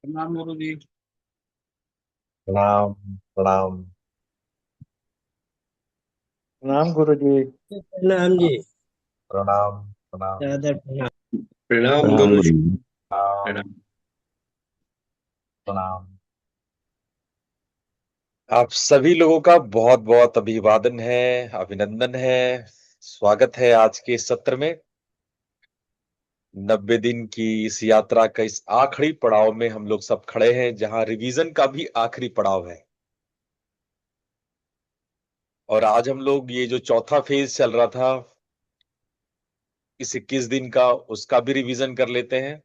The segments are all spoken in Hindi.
प्रणाम गुरु जी। प्रणाम। प्रणाम। प्रणाम गुरु जी। प्रणाम जी। प्रणाम। प्रणाम। ज्यादा प्रणाम। प्रणाम प्रणाम गुरु गुरु जी। जी। प्रणाम। प्रणाम। प्रणाम। आप सभी लोगों का बहुत बहुत अभिवादन है, अभिनंदन है। स्वागत है आज के इस सत्र में। 90 दिन की इस यात्रा का इस आखिरी पड़ाव में हम लोग सब खड़े हैं, जहां रिवीजन का भी आखिरी पड़ाव है। और आज हम लोग ये जो चौथा फेज चल रहा था, इस 21 दिन का, उसका भी रिवीजन कर लेते हैं।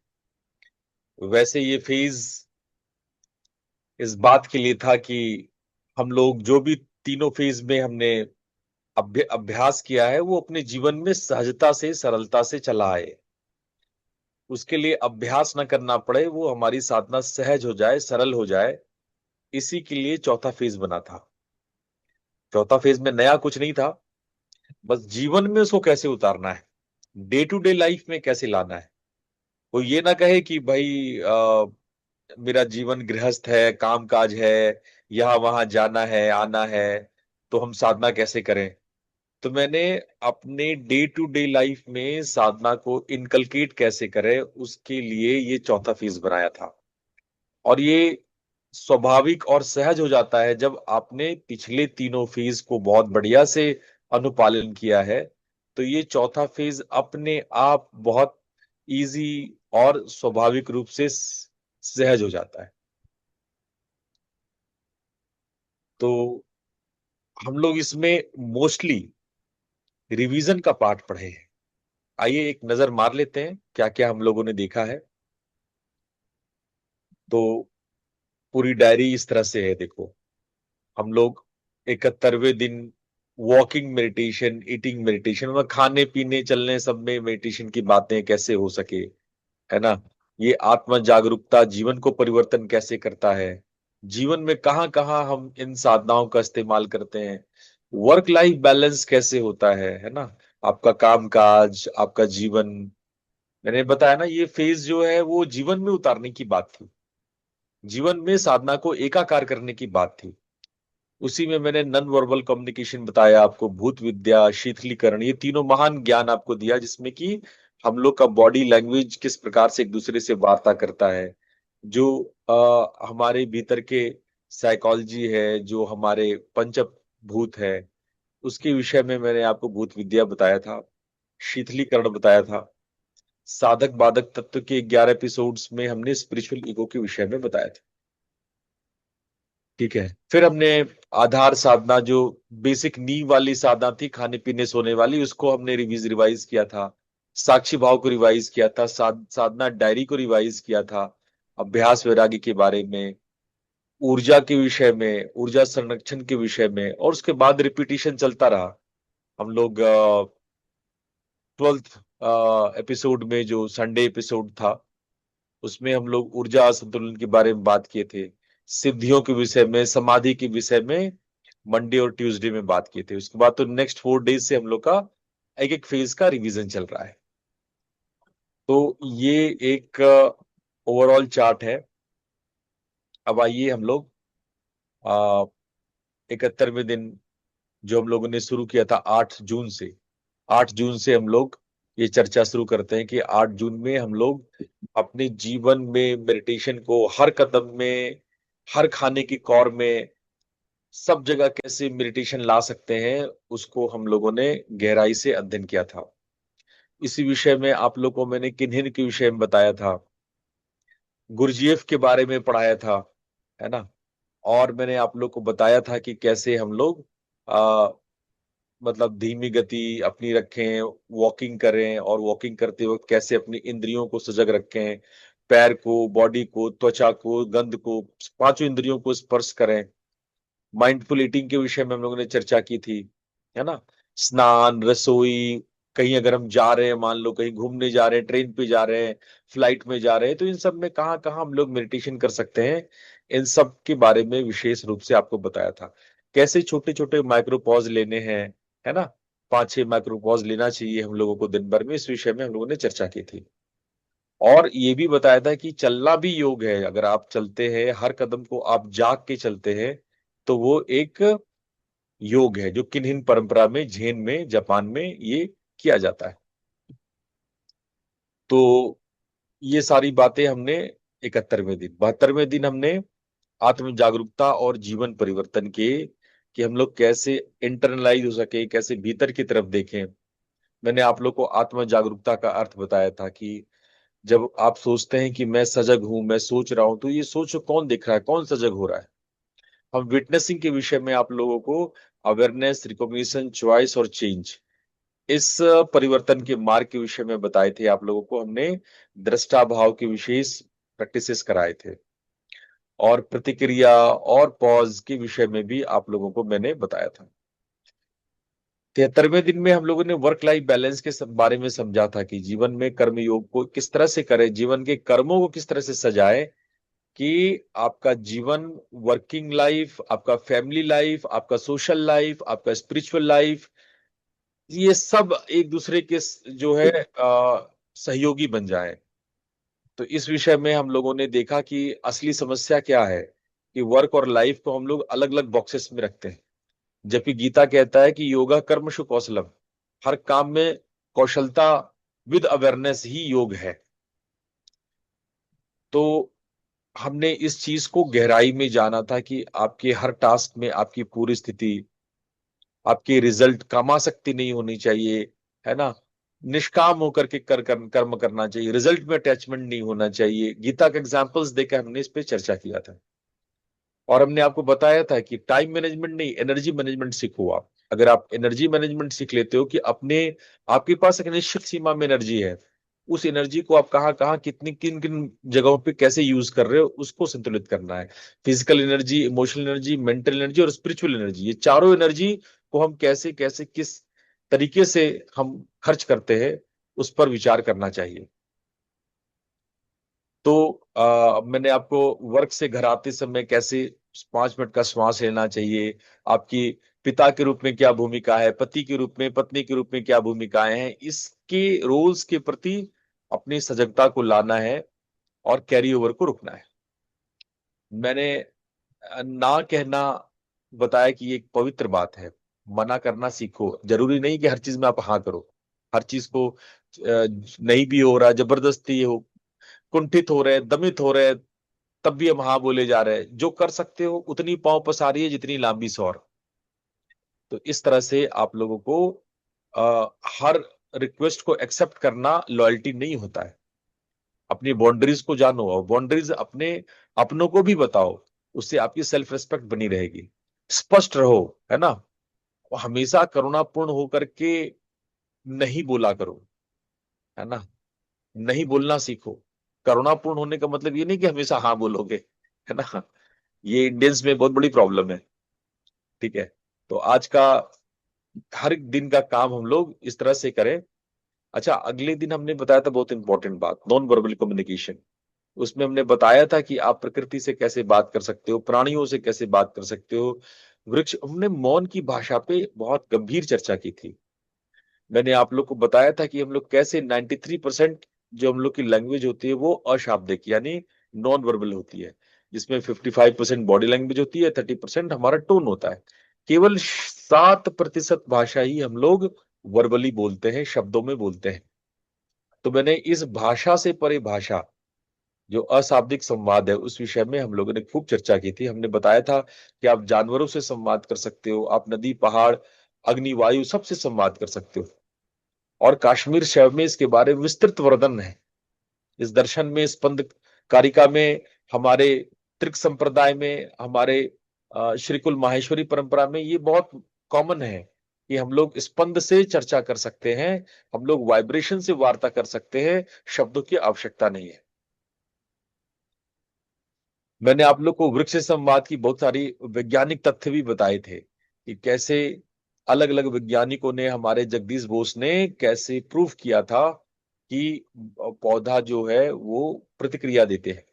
वैसे ये फेज इस बात के लिए था कि हम लोग जो भी तीनों फेज में हमने अभ्यास किया है, वो अपने जीवन में सहजता से, सरलता से चला आए। उसके लिए अभ्यास न करना पड़े, वो हमारी साधना सहज हो जाए, सरल हो जाए। इसी के लिए चौथा फेज बना था। चौथा फेज में नया कुछ नहीं था, बस जीवन में उसको कैसे उतारना है, डे टू डे लाइफ में कैसे लाना है। कोई ये ना कहे कि भाई मेरा जीवन गृहस्थ है, काम काज है, यहाँ वहां जाना है, आना है, तो हम साधना कैसे करें। तो मैंने अपने डे टू डे लाइफ में साधना को इनकलकेट कैसे करें, उसके लिए ये चौथा फेज बनाया था। और ये स्वाभाविक और सहज हो जाता है जब आपने पिछले तीनों फेज को बहुत बढ़िया से अनुपालन किया है। तो ये चौथा फेज अपने आप बहुत इजी और स्वाभाविक रूप से सहज हो जाता है। तो हम लोग इसमें मोस्टली रिवीजन का पार्ट पढ़े हैं। आइए एक नजर मार लेते हैं क्या क्या हम लोगों ने देखा है। तो पूरी डायरी इस तरह से है, देखो। हम लोग 71वें दिन वॉकिंग मेडिटेशन, ईटिंग मेडिटेशन, मतलब खाने पीने चलने सब में मेडिटेशन की बातें कैसे हो सके, है ना। ये आत्म जागरूकता जीवन को परिवर्तन कैसे करता है, जीवन में कहाँ कहाँ हम इन साधनाओं का इस्तेमाल करते हैं, वर्क लाइफ बैलेंस कैसे होता है ना। आपका काम काज, आपका जीवन, मैंने बताया ना, ये फेज जो है वो जीवन में उतारने की बात थी, जीवन में साधना को एकाकार करने की बात थी। उसी में मैंने नॉन वर्बल कम्युनिकेशन बताया आपको, भूत विद्या, शीतलीकरण, ये तीनों महान ज्ञान आपको दिया, जिसमें कि हम लोग का बॉडी लैंग्वेज किस प्रकार से एक दूसरे से वार्ता करता है, जो हमारे भीतर के साइकोलॉजी है, जो हमारे पंचभूत है, उसके विषय में मैंने आपको भूत विद्या बताया था, शीतलीकरण बताया था। साधक बाधक तत्व के 11 एपिसोड्स में हमने स्पिरिचुअल ईगो के विषय में बताया था। ठीक है। फिर हमने आधार साधना, जो बेसिक नींव वाली साधना थी, खाने पीने सोने वाली, उसको हमने रिवाइज किया था। साक्षी भाव को रिवाइज किया था, साधना डायरी को रिवाइज किया था, अभ्यास वैरागी के बारे में, ऊर्जा के विषय में, ऊर्जा संरक्षण के विषय में, और उसके बाद रिपीटिशन चलता रहा। हम लोग 12th एपिसोड में, जो संडे एपिसोड था, उसमें हम लोग ऊर्जा संतुलन के बारे में बात किए थे, सिद्धियों के विषय में, समाधि के विषय में मंडे और ट्यूसडे में बात किए थे। उसके बाद तो नेक्स्ट 4 डेज से हम लोग का एक एक फेज का रिवीजन चल रहा है। तो ये एक ओवरऑल चार्ट है। अब आइए हम लोग 71वें दिन, जो हम लोगों ने शुरू किया था 8 जून से हम लोग ये चर्चा शुरू करते हैं कि 8 जून में हम लोग अपने जीवन में मेडिटेशन को हर कदम में, हर खाने की कौर में, सब जगह कैसे मेडिटेशन ला सकते हैं, उसको हम लोगों ने गहराई से अध्ययन किया था। इसी विषय में आप लोगों को मैंने किन्हिन के विषय में बताया था, गुरजीएफ के बारे में पढ़ाया था, है ना। और मैंने आप लोग को बताया था कि कैसे हम लोग मतलब धीमी गति अपनी रखें, वॉकिंग करें, और वॉकिंग करते वक्त कैसे अपनी इंद्रियों को सजग रखें, पैर को, बॉडी को, त्वचा को, गंध को, पांचों इंद्रियों को स्पर्श करें। माइंडफुल ईटिंग के विषय में हम लोगों ने चर्चा की थी, है ना। स्नान, रसोई, कहीं अगर हम जा रहे हैं, मान लो कहीं घूमने जा रहे हैं, ट्रेन पे जा रहे हैं, फ्लाइट में जा रहे हैं, तो इन सब में कहाँ कहाँ हम लोग मेडिटेशन कर सकते हैं, इन सब के बारे में विशेष रूप से आपको बताया था। कैसे छोटे छोटे माइक्रो पॉज लेने हैं, है ना। 5-6 माइक्रो पॉज लेना चाहिए हम लोगों को दिन भर में, इस विषय में हम लोगों ने चर्चा की थी। और ये भी बताया था कि चलना भी योग है। अगर आप चलते हैं, हर कदम को आप जाग के चलते हैं, तो वो एक योग है, जो किन्हिन परंपरा में, झेन में, जापान में ये किया जाता है। तो ये सारी बातें हमने 72वें दिन हमने आत्म जागरूकता और जीवन परिवर्तन के, कि हम लोग कैसे इंटरनलाइज हो सके, कैसे भीतर की तरफ देखें। मैंने आप लोग को आत्म जागरूकता का अर्थ बताया था कि जब आप सोचते हैं कि मैं सजग हूं, मैं सोच रहा हूं, तो ये सोच कौन देख रहा है, कौन सजग हो रहा है। हम विटनेसिंग के विषय में आप लोगों को अवेयरनेस, रिकॉग्निशन, चॉइस और चेंज, इस परिवर्तन के मार्ग के विषय में बताए थे। आप लोगों को हमने दृष्टा भाव के विशेष प्रैक्टिसेस कराए थे, और प्रतिक्रिया और पॉज के विषय में भी आप लोगों को मैंने बताया था। 73वें दिन में हम लोगों ने वर्क लाइफ बैलेंस के बारे में समझा था कि जीवन में कर्म योग को किस तरह से करें, जीवन के कर्मों को किस तरह से सजाए, कि आपका जीवन, वर्किंग लाइफ, आपका फैमिली लाइफ, आपका सोशल लाइफ, आपका स्पिरिचुअल लाइफ, ये सब एक दूसरे के जो है सहयोगी बन जाए। तो इस विषय में हम लोगों ने देखा कि असली समस्या क्या है, कि वर्क और लाइफ को हम लोग अलग अलग बॉक्सेस में रखते हैं, जबकि गीता कहता है कि योगा कर्मशु कौशलम, हर काम में कौशलता विद अवेयरनेस ही योग है। तो हमने इस चीज को गहराई में जाना था कि आपके हर टास्क में आपकी पूरी स्थिति, आपके रिजल्ट कामासक्ति नहीं होनी चाहिए, है ना। निष्काम होकर के कर्म करना चाहिए, रिजल्ट में अटैचमेंट नहीं होना चाहिए। गीता के एग्जांपल्स देकर हमने इस पे चर्चा किया था। और हमने आपको बताया था कि टाइम मैनेजमेंट नहीं, एनर्जी मैनेजमेंट सीखो आप। अगर आप एनर्जी मैनेजमेंट सीख लेते हो कि अपने, आपके पास एक निश्चित सीमा में एनर्जी है, उस एनर्जी को आप कहाँ कहाँ, कितनी, किन किन जगहों पे कैसे यूज कर रहे हो, उसको संतुलित करना है। Physical energy, emotional energy, mental energy और स्पिरिचुअल एनर्जी, ये चारों एनर्जी को हम कैसे कैसे, किस तरीके से हम खर्च करते हैं, उस पर विचार करना चाहिए। तो मैंने आपको वर्क से घर आते समय कैसे 5 मिनट का श्वास लेना चाहिए, आपकी पिता के रूप में क्या भूमिका है, पति के रूप में, पत्नी के रूप में क्या भूमिकाएं हैं, इसके रोल्स के प्रति अपनी सजगता को लाना है और कैरी ओवर को रुकना है। मैंने ना कहना बताया कि ये एक पवित्र बात है। मना करना सीखो, जरूरी नहीं कि हर चीज में आप हाँ करो। हर चीज को नहीं भी हो रहा, जबरदस्ती हो, कुंठित हो रहे, दमित हो रहे, तब भी हम हाँ बोले जा रहे हैं। जो कर सकते हो उतनी पांव पसारी है जितनी लांबी सौर। तो इस तरह से आप लोगों को हर रिक्वेस्ट को एक्सेप्ट करना लॉयल्टी नहीं होता है। अपनी बाउंड्रीज को जानो, और बाउंड्रीज अपने अपनों को भी बताओ, उससे आपकी सेल्फ रिस्पेक्ट बनी रहेगी। स्पष्ट रहो, है ना। हमेशा करुणापूर्ण होकर के नहीं बोला करो, है ना। नहीं बोलना सीखो। करुणापूर्ण होने का मतलब ये नहीं कि हमेशा हाँ बोलोगे, है ना। ये इंडियंस में बहुत बड़ी प्रॉब्लम है। ठीक है। तो आज का हर दिन का काम हम लोग इस तरह से करें, अच्छा, अगले दिन हमने बताया था बहुत इंपॉर्टेंट बात, नॉन वर्बल कम्युनिकेशन। उसमें हमने बताया था कि आप प्रकृति से कैसे बात कर सकते हो, प्राणियों से कैसे बात कर सकते हो, वृक्ष, हमने मौन की भाषा पे बहुत गंभीर चर्चा की थी। मैंने आप लोग को बताया था कि हम लोग कैसे 93% जो हम लोग की लैंग्वेज होती है वो अशाब्दिक यानी नॉन वर्बल होती है, जिसमें 55% बॉडी लैंग्वेज होती है, 30% हमारा टोन होता है। केवल 7% भाषा ही हम लोग वर्बली बोलते हैं, शब्दों में बोलते हैं। तो मैंने इस भाषा से परे भाषा, जो अशाब्दिक संवाद है, उस विषय में हम लोगों ने खूब चर्चा की थी। हमने बताया था कि आप जानवरों से संवाद कर सकते हो, आप नदी, पहाड़, अग्नि, वायु सबसे संवाद कर सकते हो। और कश्मीर शैव में इसके बारे में विस्तृत वर्णन है। इस दर्शन में, स्पंद कारिका में, हमारे त्रिक संप्रदाय में, हमारे श्रीकुल माहेश्वरी परंपरा में ये बहुत कॉमन है कि हम लोग स्पंद से चर्चा कर सकते हैं, हम लोग वाइब्रेशन से वार्ता कर सकते हैं, शब्दों की आवश्यकता नहीं है। मैंने आप लोग को वृक्ष संवाद की बहुत सारी वैज्ञानिक तथ्य भी बताए थे कि कैसे अलग अलग वैज्ञानिकों ने, हमारे जगदीश बोस ने कैसे प्रूफ किया था कि पौधा जो है वो प्रतिक्रिया देते हैं।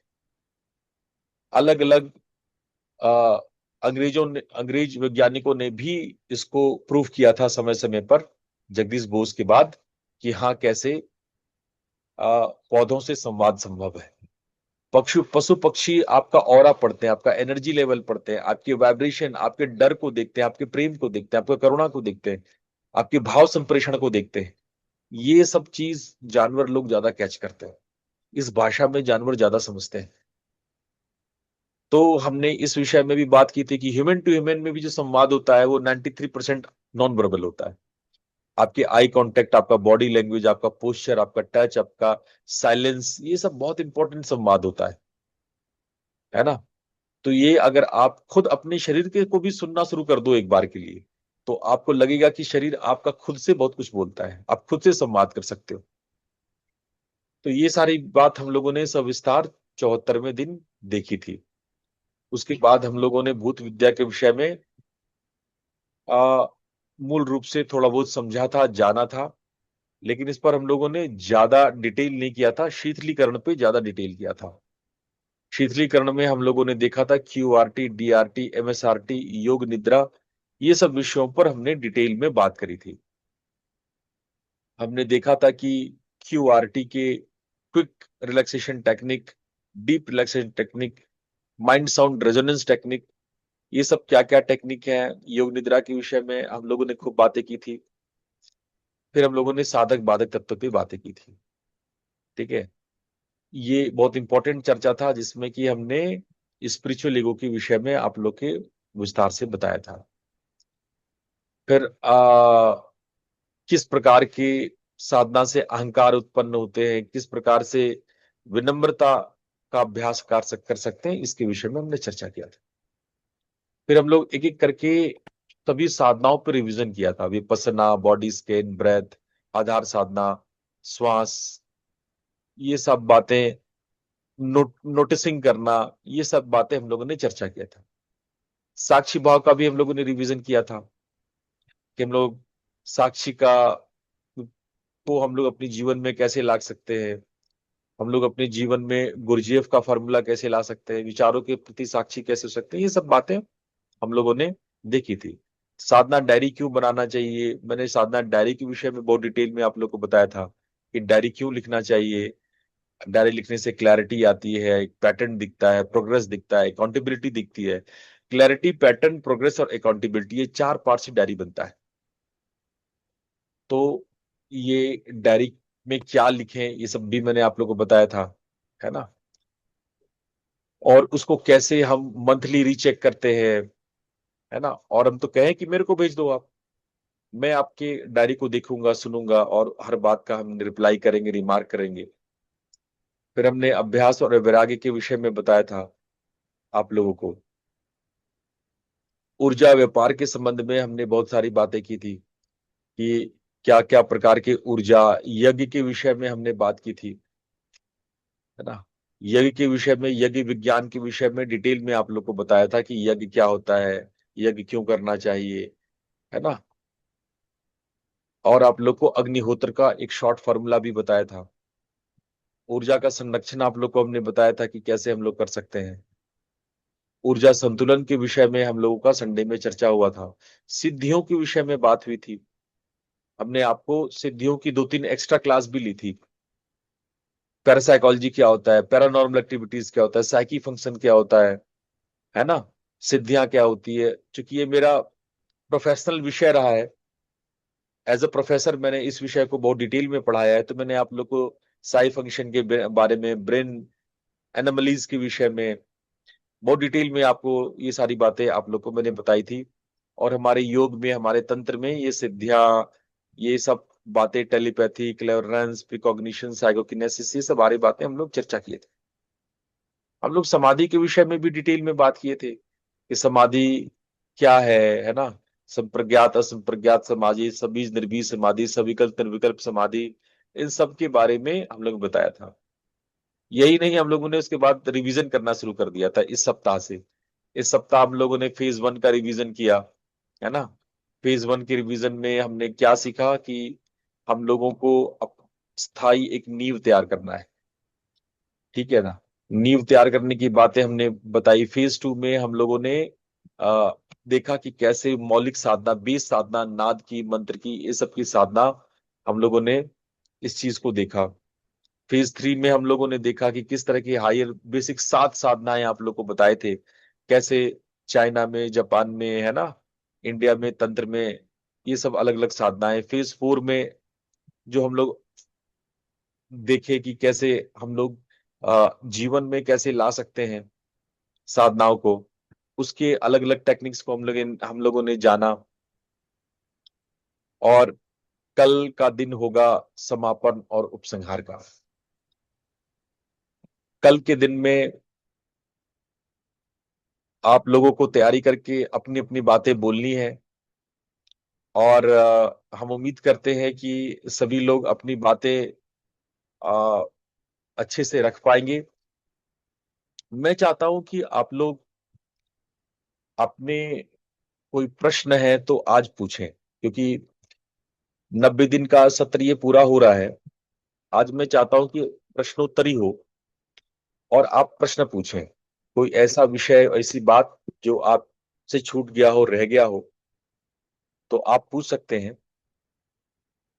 अलग अलग अंग्रेज वैज्ञानिकों ने भी इसको प्रूफ किया था समय समय पर, जगदीश बोस के बाद, कि हाँ कैसे पौधों से संवाद संभव है। पशु पक्षी आपका ऑरा पढ़ते हैं, आपका एनर्जी लेवल पढ़ते हैं, आपके वाइब्रेशन, आपके डर को देखते हैं, आपके प्रेम को देखते हैं, आपके करुणा को देखते हैं, आपके भाव संप्रेषण को देखते हैं। ये सब चीज जानवर लोग ज्यादा कैच करते हैं, इस भाषा में जानवर ज्यादा समझते हैं। तो हमने इस विषय में भी बात की थी कि ह्यूमन टू ह्यूमन में भी जो संवाद होता है वो 93% नॉन वर्बल होता है। आपके आई कांटेक्ट, आपका बॉडी लैंग्वेज, आपका पोस्चर, आपका टच, आपका साइलेंस, ये सब बहुत इंपॉर्टेंट संवाद होता है ना। तो ये अगर आप खुद अपने शरीर के को भी सुनना शुरू कर दो एक बार के लिए, तो आपको लगेगा कि शरीर आपका खुद से बहुत कुछ बोलता है, आप खुद से संवाद कर सकते हो। तो ये सारी बात हम लोगों ने सविस्तार 74वें दिन देखी थी। उसके बाद हम लोगों ने भूत विद्या के विषय में आ, मूल रूप से थोड़ा बहुत समझा था, जाना था, लेकिन इस पर हम लोगों ने ज्यादा डिटेल नहीं किया था, शीतलीकरण पे ज्यादा डिटेल किया था। शीतलीकरण में हम लोगों ने देखा था QRT, DRT, MSRT, योग निद्रा, ये सब विषयों पर हमने डिटेल में बात करी थी। हमने देखा था कि QRT के quick relaxation technique, deep relaxation technique, mind sound resonance technique, ये सब क्या क्या टेक्निक है। योग निद्रा के विषय में हम लोगों ने खूब बातें की थी। फिर हम लोगों ने साधक बाधक तत्व पे बातें की थी। ठीक है, ये बहुत इंपॉर्टेंट चर्चा था जिसमें कि हमने स्पिरिचुअल ईगो के विषय में आप लोग के विस्तार से बताया था। फिर किस प्रकार की साधना से अहंकार उत्पन्न होते हैं, किस प्रकार से विनम्रता का अभ्यास कर सकते हैं, इसके विषय में हमने चर्चा किया था। फिर हम लोग एक एक करके सभी साधनाओं पर रिवीजन किया था, विपස්සना, बॉडी स्कैन, ब्रेथ, आधार साधना, श्वास, ये सब बातें, नोटिसिंग करना, ये सब बातें हम लोगों ने चर्चा किया था। साक्षी भाव का भी हम लोगों ने रिवीजन किया था कि हम लोग साक्षी का को हम लोग अपने जीवन में कैसे ला सकते हैं, हम लोग अपने जीवन में गुरजेफ का फॉर्मूला कैसे ला सकते हैं, विचारों के प्रति साक्षी कैसे हो सकते हैं, ये सब बातें हम लोगों ने देखी थी। साधना डायरी क्यों बनाना चाहिए, मैंने साधना डायरी के विषय में बहुत डिटेल में आप लोग को बताया था कि डायरी क्यों लिखना चाहिए। डायरी लिखने से क्लैरिटी आती है, एक पैटर्न दिखता है, प्रोग्रेस दिखता है, अकाउंटेबिलिटी दिखती है। क्लैरिटी, पैटर्न, प्रोग्रेस और अकाउंटेबिलिटी, ये 4 पार्ट से डायरी बनता है। तो ये डायरी में क्या लिखें, ये सब भी मैंने आप लोगों को बताया था, है ना। और उसको कैसे हम मंथली रीचेक करते हैं, है ना। और हम तो कहें कि मेरे को भेज दो आप, मैं आपके डायरी को देखूंगा, सुनूंगा और हर बात का हम रिप्लाई करेंगे, रिमार्क करेंगे। फिर हमने अभ्यास और वैराग्य के विषय में बताया था आप लोगों को। ऊर्जा व्यापार के संबंध में हमने बहुत सारी बातें की थी कि क्या क्या प्रकार के ऊर्जा, यज्ञ के विषय में हमने बात की थी, है ना। यज्ञ के विषय में, यज्ञ विज्ञान के विषय में डिटेल में आप लोग को बताया था कि यज्ञ क्या होता है, यज्ञ क्यों करना चाहिए, है ना। और आप लोग को अग्निहोत्र का एक शॉर्ट फॉर्मूला भी बताया था। ऊर्जा का संरक्षण आप लोग को हमने बताया था कि कैसे हम लोग कर सकते हैं। ऊर्जा संतुलन के विषय में हम लोगों का संडे में चर्चा हुआ था। सिद्धियों के विषय में बात हुई थी। हमने आपको सिद्धियों की 2-3 एक्स्ट्रा क्लास भी ली थी। पैरासाइकोलॉजी क्या होता है, पैरानॉर्मल एक्टिविटीज क्या होता है, साइकी फंक्शन क्या होता है ना, सिद्धियां क्या होती है। चूंकि ये मेरा प्रोफेशनल विषय रहा है, एज अ प्रोफेसर मैंने इस विषय को बहुत डिटेल में पढ़ाया है, तो मैंने आप लोग को साई फंक्शन के बारे में, ब्रेन एनोमलीज के विषय में बहुत डिटेल में आपको ये सारी बातें आप लोग को मैंने बताई थी। और हमारे योग में, हमारे तंत्र में ये सिद्धियां, ये सब बातें, टेलीपैथी, क्लेयरेंस, प्रिकॉग्निशन, साइकोकिनेसिस, ये सब सारी बातें हम लोग चर्चा किए थे। हम लोग समाधि के विषय में भी डिटेल में बात किए थे कि समाधि क्या है ना, संप्रज्ञात असंप्रज्ञात समाधि, सबीज निर्बीज समाधि, सविकल्प निर्विकल्प समाधि, इन सब के बारे में हम लोग बताया था। यही नहीं, हम लोगों ने उसके बाद रिवीजन करना शुरू कर दिया था इस सप्ताह से। इस सप्ताह हम लोगों ने फेज 1 का रिवीजन किया, है ना। फेज 1 के रिवीजन में हमने क्या सीखा कि हम लोगों को स्थायी एक नींव तैयार करना है, ठीक है ना। नींव तैयार करने की बातें हमने बताई। फेज 2 में हम लोगों ने आ, देखा कि कैसे मौलिक साधना, बेस साधना, नाद की, मंत्र की, ये सब की साधना हम लोगों ने इस चीज को देखा। फेज 3 में हम लोगों ने देखा कि किस तरह की हायर बेसिक 7 साधनाएं आप लोग को बताए थे, कैसे चाइना में, जापान में, है ना, इंडिया में, तंत्र में, ये सब अलग अलग साधनाएं। फेज 4 में जो हम लोग देखे कि कैसे हम लोग जीवन में कैसे ला सकते हैं साधनाओं को, उसके अलग अलग टेक्निक्स को हम लोगों ने जाना। और कल का दिन होगा समापन और उपसंहार का। कल के दिन में आप लोगों को तैयारी करके अपनी अपनी बातें बोलनी है। और हम उम्मीद करते हैं कि सभी लोग अपनी बातें अ, अच्छे से रख पाएंगे। मैं चाहता हूं कि आप लोग अपने कोई प्रश्न है तो आज पूछें, क्योंकि 90 दिन का सत्र ये पूरा हो रहा है। आज मैं चाहता हूं कि प्रश्नोत्तरी हो और आप प्रश्न पूछें। कोई ऐसा विषय, ऐसी बात जो आपसे छूट गया हो, रह गया हो, तो आप पूछ सकते हैं।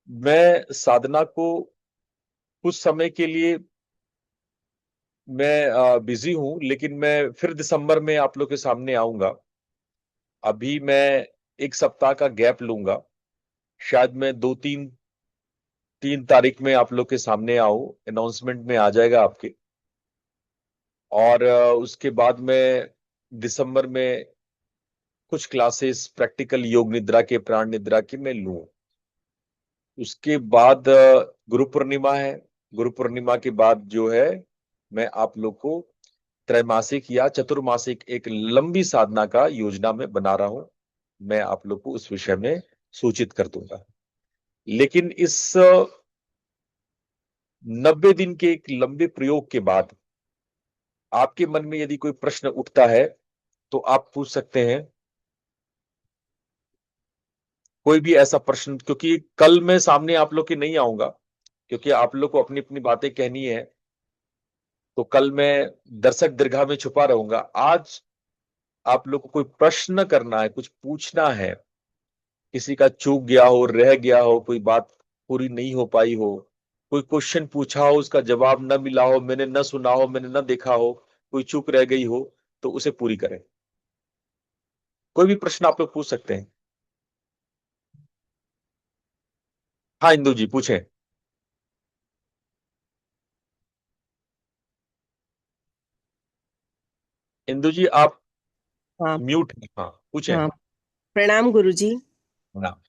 मैं साधना को कुछ समय के लिए, मैं बिजी हूं, लेकिन मैं फिर दिसंबर में आप लोग के सामने आऊंगा। अभी मैं एक सप्ताह का गैप लूंगा। शायद मैं 3 तारीख में आप लोग के सामने आऊं, अनाउंसमेंट में आ जाएगा आपके। और उसके बाद मैं दिसंबर में कुछ क्लासेस प्रैक्टिकल योग निद्रा के, प्राण निद्रा के मैं लूं। उसके बाद गुरु पूर्णिमा है। गुरु पूर्णिमा के बाद जो है, मैं आप लोग को त्रैमासिक या चतुर्मासिक एक लंबी साधना का योजना में बना रहा हूं। मैं आप लोग को उस विषय में सूचित कर दूंगा। लेकिन इस 90 दिन के एक लंबे प्रयोग के बाद आपके मन में यदि कोई प्रश्न उठता है तो आप पूछ सकते हैं कोई भी ऐसा प्रश्न, क्योंकि कल मैं सामने आप लोग के नहीं आऊंगा, क्योंकि आप लोग को अपनी अपनी बातें कहनी है। तो कल मैं दर्शक दीर्घा में छुपा रहूंगा। आज आप लोग को कोई प्रश्न करना है, कुछ पूछना है, किसी का चूक गया हो, रह गया हो, कोई बात पूरी नहीं हो पाई हो, कोई क्वेश्चन पूछा हो, उसका जवाब न मिला हो, मैंने न सुना हो, मैंने न देखा हो, कोई चूक रह गई हो, तो उसे पूरी करें। कोई भी प्रश्न आप लोग पूछ सकते हैं। हाँ इंदु जी पूछें। इंदु जी आप हाँ। म्यूट हैं। हाँ पूछें। हाँ, प्रणाम गुरुजी। ना।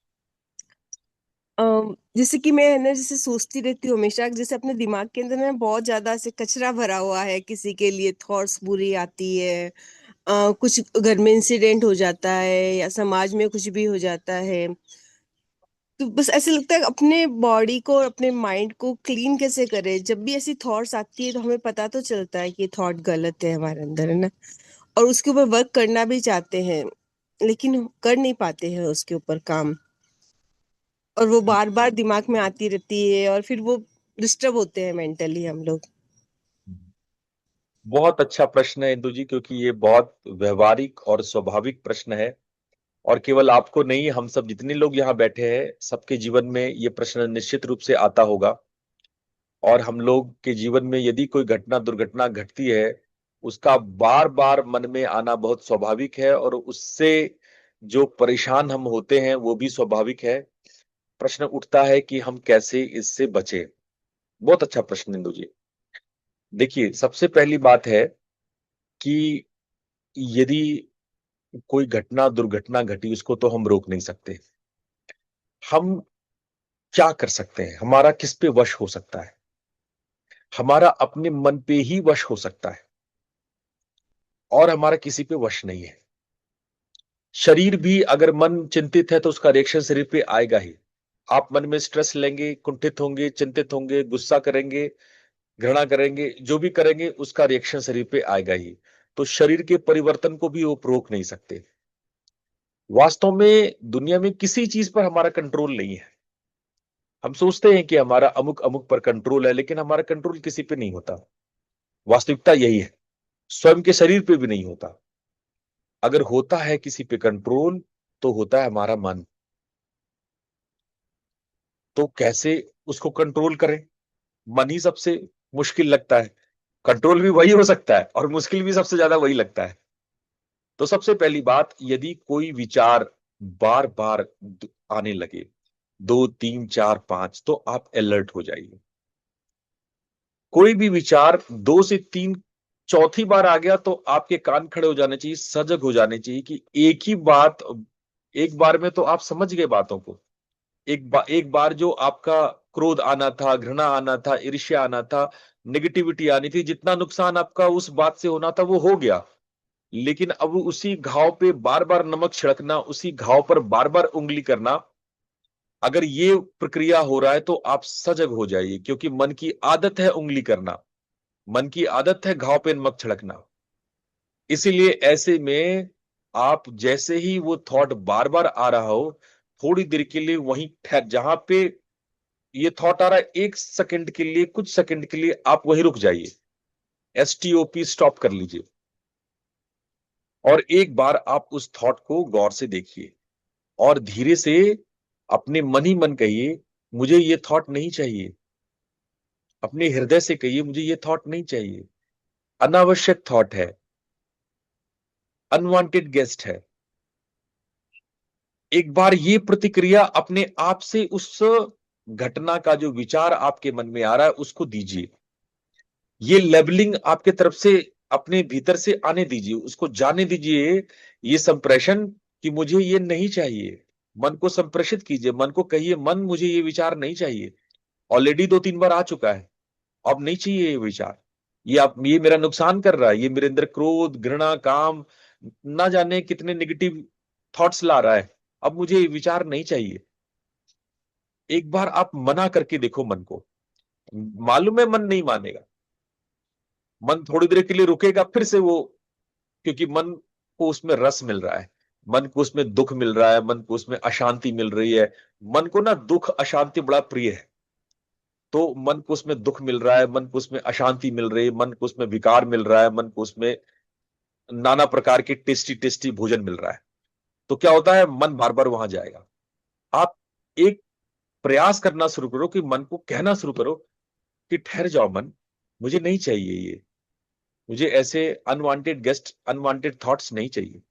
जैसे कि मैं है ना, जैसे सोचती रहती हूँ हमेशा, जैसे अपने दिमाग के अंदर ना बहुत ज्यादा ऐसे कचरा भरा हुआ है, किसी के लिए थॉट्स बुरी आती है, कुछ घर में इंसिडेंट हो जाता है या समाज में कुछ भी हो जाता है। तो बस ऐसे लगता है अपने बॉडी को और अपने माइंड को क्लीन कैसे करें। जब भी ऐसी थॉट्स आती है तो हमें पता तो चलता है कि ये थॉट गलत है हमारे अंदर, है ना, और उसके ऊपर वर्क करना भी चाहते हैं, लेकिन कर नहीं पाते हैं उसके ऊपर काम। और वो बार बार दिमाग में आती रहती है और फिर वो डिस्टर्ब होते हैं मेंटली हम लोग। बहुत अच्छा प्रश्न है इंदु जी, क्योंकि ये बहुत व्यवहारिक और स्वाभाविक प्रश्न है, और केवल आपको नहीं, हम सब जितने लोग यहाँ बैठे हैं सबके जीवन में ये प्रश्न निश्चित रूप से आता होगा। और हम लोग के जीवन में यदि कोई घटना दुर्घटना घटती है, उसका बार बार मन में आना बहुत स्वाभाविक है, और उससे जो परेशान हम होते हैं वो भी स्वाभाविक है। प्रश्न उठता है कि हम कैसे इससे बचें। बहुत अच्छा प्रश्न इंदु जी। देखिए, सबसे पहली बात है कि यदि कोई घटना दुर्घटना घटी, उसको तो हम रोक नहीं सकते। हम क्या कर सकते हैं? हमारा किस पे वश हो सकता है? हमारा अपने मन पे ही वश हो सकता है, और हमारा किसी पे वश नहीं है। शरीर भी, अगर मन चिंतित है तो उसका रिएक्शन शरीर पे आएगा ही। आप मन में स्ट्रेस लेंगे, कुंठित होंगे, चिंतित होंगे, गुस्सा करेंगे, घृणा करेंगे, जो भी करेंगे उसका रिएक्शन शरीर पे आएगा ही। तो शरीर के परिवर्तन को भी वो रोक नहीं सकते। वास्तव में दुनिया में किसी चीज पर हमारा कंट्रोल नहीं है। हम सोचते हैं कि हमारा अमुक अमुक पर कंट्रोल है, लेकिन हमारा कंट्रोल किसी पे नहीं होता। वास्तविकता यही है, स्वयं के शरीर पे भी नहीं होता। अगर होता है किसी पे कंट्रोल, तो होता है हमारा मन। तो कैसे उसको कंट्रोल करें? मन ही सबसे मुश्किल लगता है। कंट्रोल भी वही हो सकता है, और मुश्किल भी सबसे ज्यादा वही लगता है। तो सबसे पहली बात, यदि कोई विचार बार बार आने लगे, 2 3 4 5, तो आप अलर्ट हो जाइए। कोई भी विचार 2 से 3 चौथी बार आ गया तो आपके कान खड़े हो जाने चाहिए, सजग हो जाने चाहिए कि एक ही बात, एक बार में तो आप समझ गए बातों को। एक बार जो आपका क्रोध आना था, घृणा आना था, ईर्ष्या आना था, नेगेटिविटी आनी थी, जितना नुकसान आपका उस बात से होना था वो हो गया। लेकिन अब उसी घाव पे बार बार नमक छिड़कना, उसी घाव पर बार बार उंगली करना, अगर ये प्रक्रिया हो रहा है तो आप सजग हो जाइए, क्योंकि मन की आदत है उंगली करना, मन की आदत है घाव पे नमक छिड़कना। इसीलिए ऐसे में आप जैसे ही वो थॉट बार बार आ रहा हो, थोड़ी देर के लिए वहीं ठहर, जहां पे ये थॉट आ रहा है, 1 सेकंड के लिए, कुछ सेकंड के लिए आप वहीं रुक जाइए। STOP, स्टॉप कर लीजिए, और एक बार आप उस थॉट को गौर से देखिए, और धीरे से अपने मन ही मन कहिए, मुझे ये थॉट नहीं चाहिए। अपने हृदय से कहिए, मुझे ये थॉट नहीं चाहिए, अनावश्यक थॉट है, अनवांटेड गेस्ट है। एक बार ये प्रतिक्रिया अपने आप से उस घटना का जो विचार आपके मन में आ रहा है उसको दीजिए। ये लेबलिंग आपके तरफ से अपने भीतर से आने दीजिए, उसको जाने दीजिए, ये संप्रेषण कि मुझे ये नहीं चाहिए। मन को संप्रेषित कीजिए, मन को कहिए, मन मुझे ये विचार नहीं चाहिए। ऑलरेडी 2 3 बार आ चुका है, अब नहीं चाहिए ये विचार। ये मेरा नुकसान कर रहा है, ये मेरे अंदर क्रोध, घृणा, काम, ना जाने कितने नेगेटिव थॉट्स ला रहा है। अब मुझे ये विचार नहीं चाहिए। एक बार आप मना करके देखो मन को, मालूम है मन नहीं मानेगा। मन थोड़ी देर के लिए रुकेगा, फिर से वो, क्योंकि मन को उसमें रस मिल रहा है, मन को उसमें दुख मिल रहा है, मन को उसमें अशांति मिल रही है। मन को ना दुख अशांति बड़ा प्रिय है। तो मन को उसमें दुख मिल रहा है, मन को उसमें अशांति मिल रही है, मन को उसमें विकार मिल रहा है, मन को उसमें नाना प्रकार के टेस्टी टेस्टी भोजन मिल रहा है। तो क्या होता है, मन बार बार वहां जाएगा। आप एक प्रयास करना शुरू करो कि मन को कहना शुरू करो कि ठहर जाओ मन, मुझे नहीं चाहिए ये, मुझे ऐसे अनवांटेड गेस्ट, अनवांटेड थॉट्स नहीं चाहिए।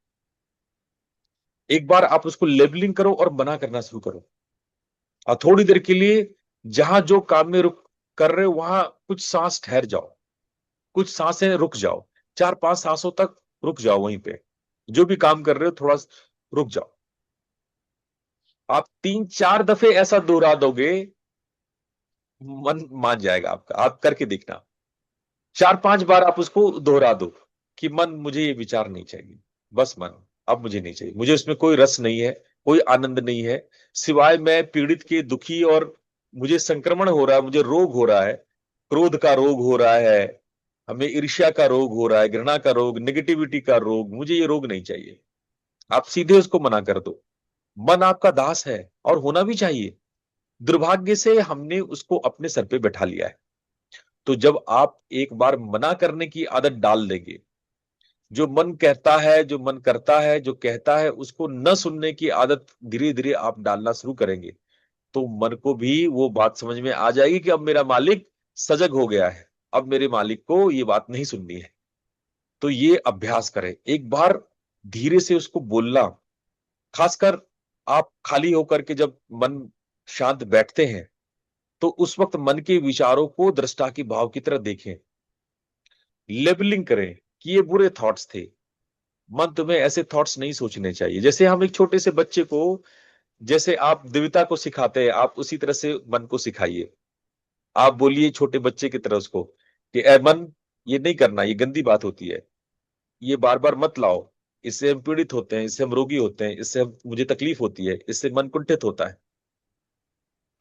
एक बार आप उसको लेबलिंग करो और मना करना शुरू करो, और थोड़ी देर के लिए जहां जो काम में रुक कर रहे हो वहां कुछ सांस ठहर जाओ, कुछ सांसें रुक जाओ, 4 5 सांसों तक रुक जाओ वहीं पे। जो भी काम कर रहे हो थोड़ा रुक जाओ। आप 3 4 दफे ऐसा दोहरा दोगे, मन मान जाएगा आपका। आप करके देखना, 4 5 बार आप उसको दोहरा दो कि मन मुझे ये विचार नहीं चाहिए, बस मन अब मुझे नहीं चाहिए, मुझे उसमें कोई रस नहीं है, कोई आनंद नहीं है, सिवाय मैं पीड़ित के, दुखी, और मुझे संक्रमण हो रहा है, मुझे रोग हो रहा है, क्रोध का रोग हो रहा है, हमें ईर्ष्या का रोग हो रहा है, घृणा का रोग, नेगेटिविटी का रोग, मुझे ये रोग नहीं चाहिए। आप सीधे उसको मना कर दो। मन आपका दास है, और होना भी चाहिए। दुर्भाग्य से हमने उसको अपने सर पे बैठा लिया है। तो जब आप एक बार मना करने की आदत डाल देंगे, जो मन कहता है, जो मन करता है, जो कहता है, उसको न सुनने की आदत धीरे धीरे आप डालना शुरू करेंगे, तो मन को भी वो बात समझ में आ जाएगी कि अब मेरा मालिक सजग हो गया है, अब मेरे मालिक को ये बात नहीं सुननी है। तो ये अभ्यास करें, एक बार धीरे से उसको बोलना। खासकर आप खाली होकर के जब मन शांत बैठते हैं, तो उस वक्त मन के विचारों को दृष्टा की भाव की तरह देखें, लेबलिंग करें कि ये बुरे थॉट्स थे, मन तुम्हें ऐसे थॉट्स नहीं सोचने चाहिए। जैसे हम एक छोटे से बच्चे को, जैसे आप देवता को सिखाते हैं, आप उसी तरह से मन को सिखाइए। आप बोलिए छोटे बच्चे की तरह उसको कि ए मन, ये नहीं करना, ये गंदी बात होती है, ये बार बार मत लाओ, इससे हम पीड़ित होते हैं, इससे हम रोगी होते हैं, इससे मुझे तकलीफ होती है, इससे मन कुंठित होता है।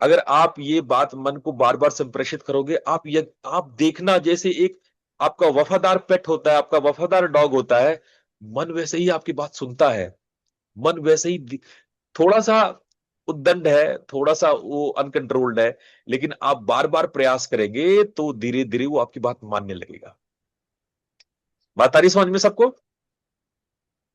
अगर आप ये बात मन को बार बार संप्रेषित करोगे, आप देखना, जैसे एक आपका वफादार पेट होता है, आपका वफादार डॉग होता है, मन वैसे ही आपकी बात सुनता है। मन वैसे ही थोड़ा सा उद्दंड है, थोड़ा सा वो अनकंट्रोल्ड है, लेकिन आप बार बार प्रयास करेंगे तो धीरे धीरे वो आपकी बात मानने लगेगा। बात आ रही समझ में सबको?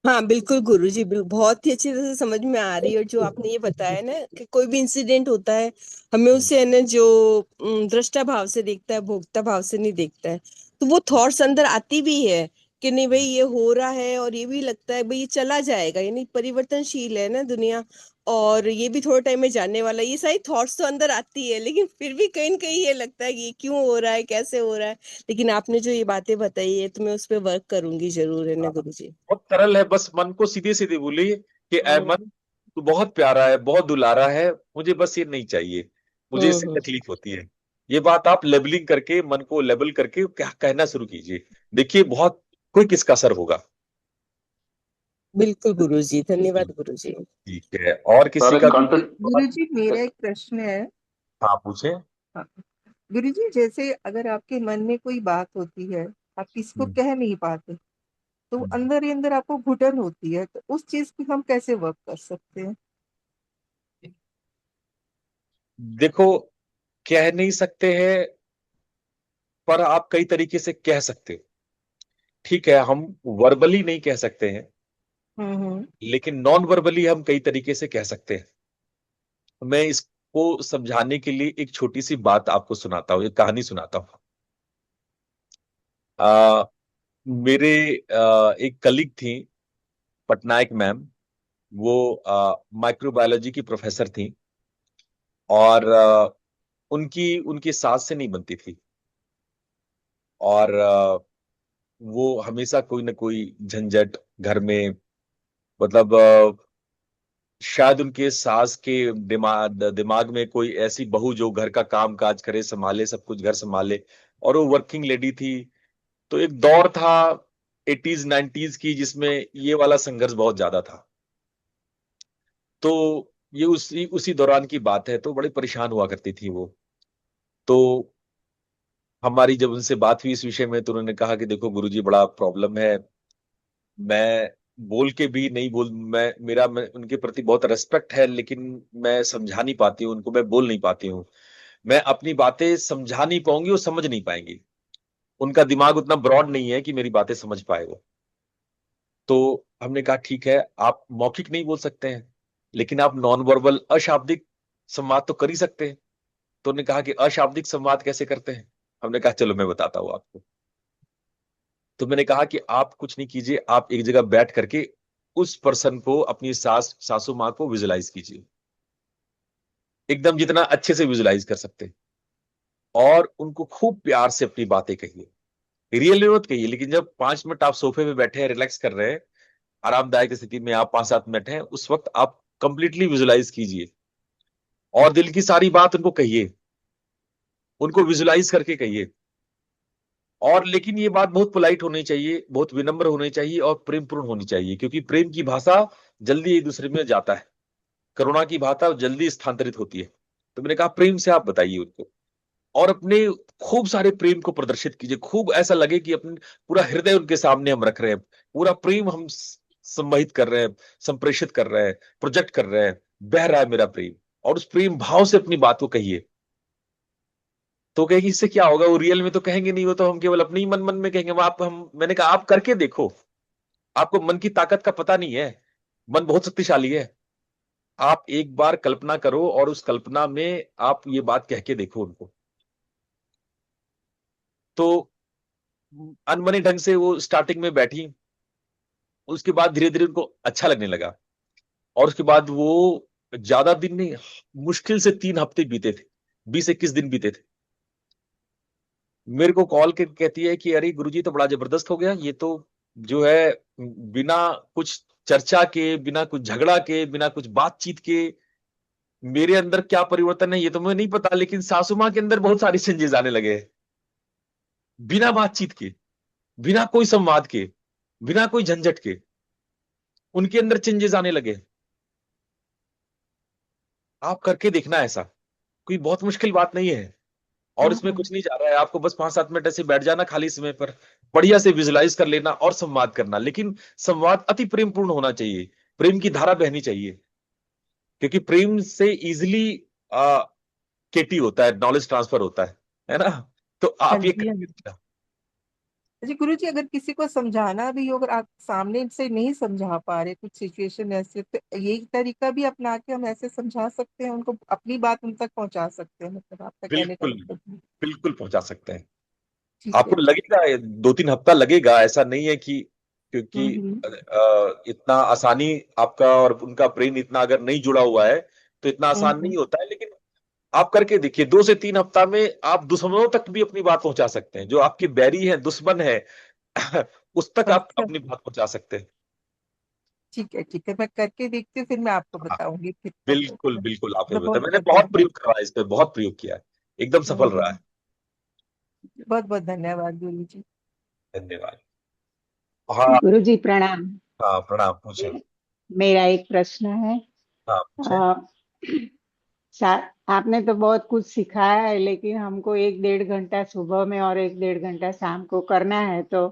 हाँ बिल्कुल गुरुजी, बहुत ही अच्छी तरह से समझ में आ रही है। और जो आपने ये बताया ना कि कोई भी इंसिडेंट होता है, हमें उसे है ना जो दृष्टा भाव से देखता है, भोक्ता भाव से नहीं देखता है, तो वो थॉट्स अंदर आती भी है कि नहीं भाई ये हो रहा है, और ये भी लगता है भाई ये चला जाएगा, यानी परिवर्तनशील है ना दुनिया, और ये भी थोड़े टाइम में जाने वाला है। ये सारी थॉट्स तो अंदर आती है, लेकिन फिर भी कहीं न कहीं ये लगता है कि ये क्यों हो रहा है, कैसे हो रहा है। लेकिन आपने जो ये बातें बताई है, तो मैं उस पर वर्क करूंगी जरूर, है ना गुरुजी। बहुत सरल है, बस मन को सीधे सीधे बोलिए कि ऐ मन, हम्म तू बहुत प्यारा है, बहुत दुलारा है, मुझे बस ये नहीं चाहिए, मुझे इससे हम्म। तकलीफ होती है। ये बात आप लेबलिंग करके, मन को लेबल करके क्या कहना शुरू कीजिए, देखिए बहुत क्विक इसका असर होगा। बिल्कुल गुरुजी, धन्यवाद गुरुजी। ठीक है, और किसी सर का गुरुजी मेरा एक प्रश्न है। हाँ पूछे। हाँ, गुरुजी जैसे अगर आपके मन में कोई बात होती है, आप किसी को हम्म, कह नहीं पाते, तो हम्म। अंदर ही अंदर आपको घुटन होती है, तो उस चीज पे हम कैसे वर्क कर सकते हैं? देखो, कह नहीं सकते हैं, पर आप कई तरीके से कह सकते हो। ठीक है, हम वर्बली नहीं कह सकते हैं, हम्म। लेकिन नॉन वर्बली हम कई तरीके से कह सकते हैं। मैं इसको समझाने के लिए एक छोटी सी बात आपको सुनाता हूँ, एक कहानी सुनाता हूँ। आ, मेरे एक कलीग थी, पटनायक मैम। वो माइक्रोबायोलॉजी की प्रोफेसर थी, और उनकी उनकी सास से नहीं बनती थी, और वो हमेशा कोई ना कोई झंझट घर में, मतलब शायद उनके सास के दिमाग में कोई ऐसी बहू जो घर का काम काज करे, संभाले, सब कुछ घर संभाले, और वो वर्किंग लेडी थी। तो एक दौर था 80s 90s की, जिसमें ये वाला संघर्ष बहुत ज्यादा था। तो ये उसी उसी दौरान की बात है, तो बड़े परेशान हुआ करती थी वो। तो हमारी जब उनसे बात हुई इस विषय में, तो उन्होंने कहा कि देखो गुरुजी, बड़ा प्रॉब्लम है, मैं बोल के भी नहीं बोल, मैं उनके प्रति बहुत रेस्पेक्ट है, लेकिन मैं समझा नहीं पाती हूँ उनको, मैं बोल नहीं पाती हूँ, मैं अपनी बातें समझा नहीं पाऊंगी, वो समझ नहीं पाएंगी, उनका दिमाग उतना ब्रॉड नहीं है कि मेरी बातें समझ पाए वो। तो हमने कहा ठीक है, आप मौखिक नहीं बोल सकते हैं, लेकिन आप नॉन वर्बल अशाब्दिक संवाद तो कर ही सकते हैं। तो उन्होंने कहा कि अशाब्दिक संवाद कैसे करते हैं? हमने कहा चलो मैं बताता हूँ आपको। तो मैंने कहा कि आप कुछ नहीं कीजिए, आप एक जगह बैठ करके उस पर्सन को, अपनी सासू माँ को विजुलाइज कीजिए, एकदम जितना अच्छे से विजुलाइज कर सकते हैं, और उनको खूब प्यार से अपनी बातें कहिए। रियल मत कहिए, लेकिन जब 5 मिनट आप सोफे पे बैठे हैं, रिलैक्स कर रहे हैं, आरामदायक स्थिति में आप 5-7 मिनट हैं, उस वक्त आप कंप्लीटली विजुलाइज कीजिए, और दिल की सारी बात उनको कहिए, उनको विजुलाइज करके कहिए। और लेकिन ये बात बहुत पोलाइट होनी चाहिए, बहुत विनम्र होनी चाहिए, और प्रेमपूर्ण होनी चाहिए, क्योंकि प्रेम की भाषा जल्दी एक दूसरे में जाता है, करुणा की भाषा जल्दी स्थानांतरित होती है। तो मैंने कहा प्रेम से आप बताइए उनको, और अपने खूब सारे प्रेम को प्रदर्शित कीजिए, खूब ऐसा लगे कि अपने पूरा हृदय उनके सामने हम रख रहे हैं, पूरा प्रेम हम संवहित कर रहे हैं, संप्रेषित कर रहे हैं, प्रोजेक्ट कर रहे हैं, बह रहा है मेरा प्रेम। और उस प्रेम भाव से अपनी बात को कहिए। तो कहेगी इससे क्या होगा, वो रियल में तो कहेंगे नहीं, वो तो हम केवल अपने ही मन मन में कहेंगे। मैंने कहा आप करके देखो, आपको मन की ताकत का पता नहीं है, मन बहुत शक्तिशाली है। आप एक बार कल्पना करो और उस कल्पना में आप ये बात कह के देखो उनको। तो अनमने ढंग से वो स्टार्टिंग में बैठी, उसके बाद धीरे धीरे उनको अच्छा लगने लगा। और उसके बाद वो ज्यादा दिन नहीं, मुश्किल से 3 हफ्ते बीते थे, 20-21 दिन बीते थे। मेरे को कॉल करके कहती है कि अरे गुरुजी तो बड़ा जबरदस्त हो गया, ये तो जो है बिना कुछ चर्चा के, बिना कुछ झगड़ा के, बिना कुछ बातचीत के मेरे अंदर क्या परिवर्तन है ये तो मुझे नहीं पता, लेकिन सासू माँ के अंदर बहुत सारी चेंजेस आने लगे हैं। बिना बातचीत के, बिना कोई संवाद के, बिना कोई झंझट के उनके अंदर चेंजेस आने लगे। आप करके देखना, ऐसा कोई बहुत मुश्किल बात नहीं है और इसमें कुछ नहीं जा रहा है। आपको बस 5-7 मिनट ऐसे बैठ जाना खाली समय पर, बढ़िया से विजुलाइज कर लेना और संवाद करना। लेकिन संवाद अति प्रेम पूर्ण होना चाहिए, प्रेम की धारा बहनी चाहिए, क्योंकि प्रेम से इजिली केटी होता है, नॉलेज ट्रांसफर होता है ना। तो हाँ आप ये जी, हाँ करके जी। देखना। अच्छा गुरु जी, अगर किसी को समझाना भी हो, अगर आप सामने से नहीं समझा पा रहे, कुछ सिचुएशन ऐसे, तो यही तरीका भी अपना के हम ऐसे समझा सकते हैं उनको, अपनी बात उन तक पहुंचा सकते हैं, मतलब आपका कहने का बिल्कुल, मतलब है। बिल्कुल पहुंचा सकते हैं। ठीक है, आपको ठीक। लगेगा 2-3 हफ्ता लगेगा, ऐसा नहीं है कि, क्योंकि हम्म। इतना आसानी आपका और उनका प्रेम इतना अगर नहीं जुड़ा हुआ है तो इतना आसान हम्म। नहीं होता है। लेकिन आप करके देखिए, 2 से 3 हफ्ता में आप दुश्मनों तक भी अपनी बात पहुंचा सकते हैं। जो आपके बैरी है, दुश्मन है उस तक आप अच्छा, अपनी बात पहुंचा सकते हैं। ठीक है, ठीक है, मैं करके देखती हूँ, फिर मैं आपको हाँ, बताऊंगी फिर क्या बिल्कुल होता है। बिल्कुल, आपने बहुत बताया, मैंने बहुत बहुत धन्यवाद। प्रयोग करवाया, इस पे बहुत प्रयोग किया है, एकदम सफल रहा है। बहुत बहुत धन्यवाद गुरु जी। धन्यवाद। हाँ। गुरु जी प्रणाम। हाँ, प्रणाम, पूछे। मेरा एक प्रश्न है। हाँ, पूछे। अ, आपने तो बहुत कुछ सिखाया है, लेकिन हमको 1-1.5 घंटा सुबह में और 1-1.5 घंटा शाम को करना है, तो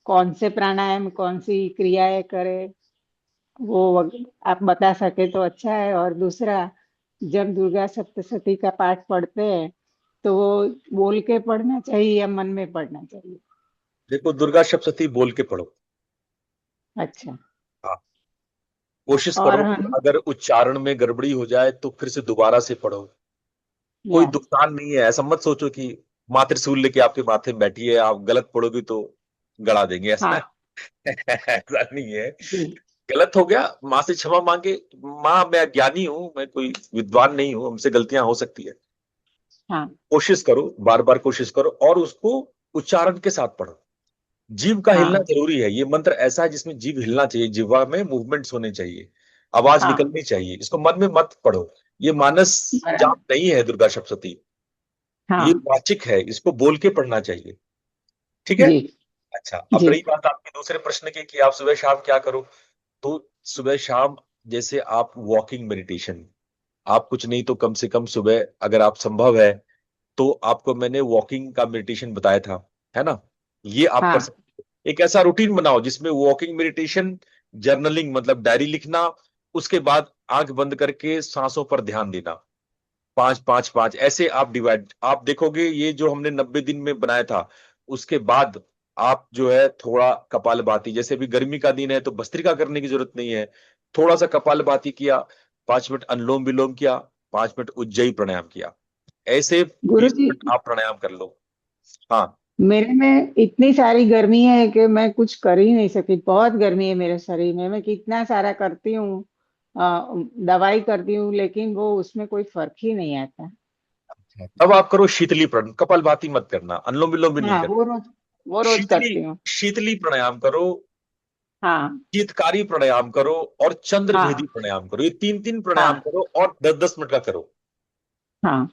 कौन से प्राणायाम, कौन सी क्रियाएं करें, वो आप बता सके तो अच्छा है। और दूसरा, जब दुर्गा सप्तशती का पाठ पढ़ते हैं तो वो बोल के पढ़ना चाहिए या मन में पढ़ना चाहिए? देखो, दुर्गा सप्तशती बोल के पढ़ो। अच्छा। हाँ, कोशिश और करो कि हम अगर उच्चारण में गड़बड़ी हो जाए तो फिर से दोबारा से पढ़ो। कोई या नुकसान नहीं है, ऐसा मत सोचो कि माँ त्रिशूल लेके आपके माथे में बैठी है, आप गलत पढ़ोगे तो गड़ा देंगे, ऐसा हाँ ऐसा नहीं है। जी, गलत हो गया, माँ से क्षमा मांगे। माँ, मैं अज्ञानी हूँ, मैं कोई विद्वान नहीं हूँ, हमसे गलतियां हो सकती है। हाँ कोशिश करो, बार बार कोशिश करो और उसको उच्चारण के साथ पढ़ो। जीभ का हिलना हाँ जरूरी है। ये मंत्र ऐसा है जिसमें जीभ हिलना चाहिए, जिह्वा में मूवमेंट्स होने चाहिए, आवाज हाँ निकलनी चाहिए। इसको मन में मत पढ़ो। ये मानस बराबर। जाप नहीं है दुर्गा सप्तशती, ये हाँ वाचिक है, इसको बोल के पढ़ना चाहिए। ठीक है। जी अच्छा, अब जी। रही बात आपके दूसरे प्रश्न की कि आप सुबह शाम क्या करो। तो सुबह शाम जैसे आप वॉकिंग मेडिटेशन, आप कुछ नहीं तो कम से कम सुबह अगर आप संभव है तो आपको मैंने वॉकिंग का मेडिटेशन बताया था, है ना, ये आप कर हाँ सकते हो। एक ऐसा रूटीन बनाओ जिसमें वॉकिंग मेडिटेशन, जर्नलिंग मतलब डायरी लिखना, उसके बाद आंख बंद करके सांसों पर ध्यान देना, 5-5-5 ऐसे आप डिवाइड, आप देखोगे ये जो हमने 90 दिन में बनाया था, उसके बाद आप जो है थोड़ा कपालभाति, जैसे अभी गर्मी का दिन है तो भस्त्रिका करने की जरूरत नहीं है, थोड़ा सा कपालभाति किया, 5 मिनट अनुलोम विलोम किया, 5 मिनट उज्जयी प्राणायाम किया, ऐसे गुरु 20 जी, मिनट आप प्राणायाम कर लो। हाँ। मेरे में इतनी सारी गर्मी है कि मैं कुछ कर ही नहीं सकती। बहुत गर्मी है मेरे शरीर में, मैं कितना सारा करती हूँ, दवाई करती हूँ, लेकिन वो उसमें कोई फर्क ही नहीं आता। अब आप करो शीतली प्राणायाम, कपालभाति मत करना, अनुलोम विलोम भी नहीं हाँ, करना। वो रोज शीतली करती हूँ। शीतली प्राणायाम करो, हाँ शीतकारी प्राणायाम करो और चंद्र भेदी हाँ प्राणायाम करो। ये 3-3 प्राणायाम हाँ करो और 10-10 मिनट का करो। हाँ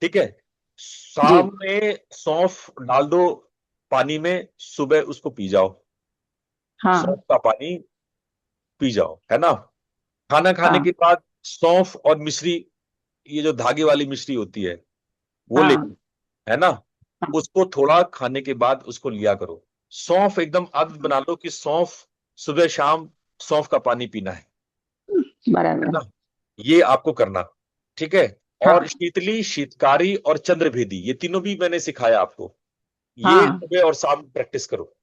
ठीक है। जी। शाम में सौंफ डाल दो पानी में, सुबह उसको पी जाओ, सौंफ हाँ का पानी पी जाओ, है ना। खाना खाने हाँ के बाद सौंफ और मिश्री, ये जो धागे वाली मिश्री होती है वो ले, हाँ है ना, हाँ उसको थोड़ा खाने के बाद उसको लिया करो। सौंफ एकदम आदत बना लो कि सौंफ सुबह शाम सौंफ का पानी पीना है बराबर। ना। ये आपको करना। ठीक है। हाँ और शीतली, शीतकारी और चंद्रभेदी, ये तीनों भी मैंने सिखाया आपको। ये हाँ सुबह और शाम प्रैक्टिस करो।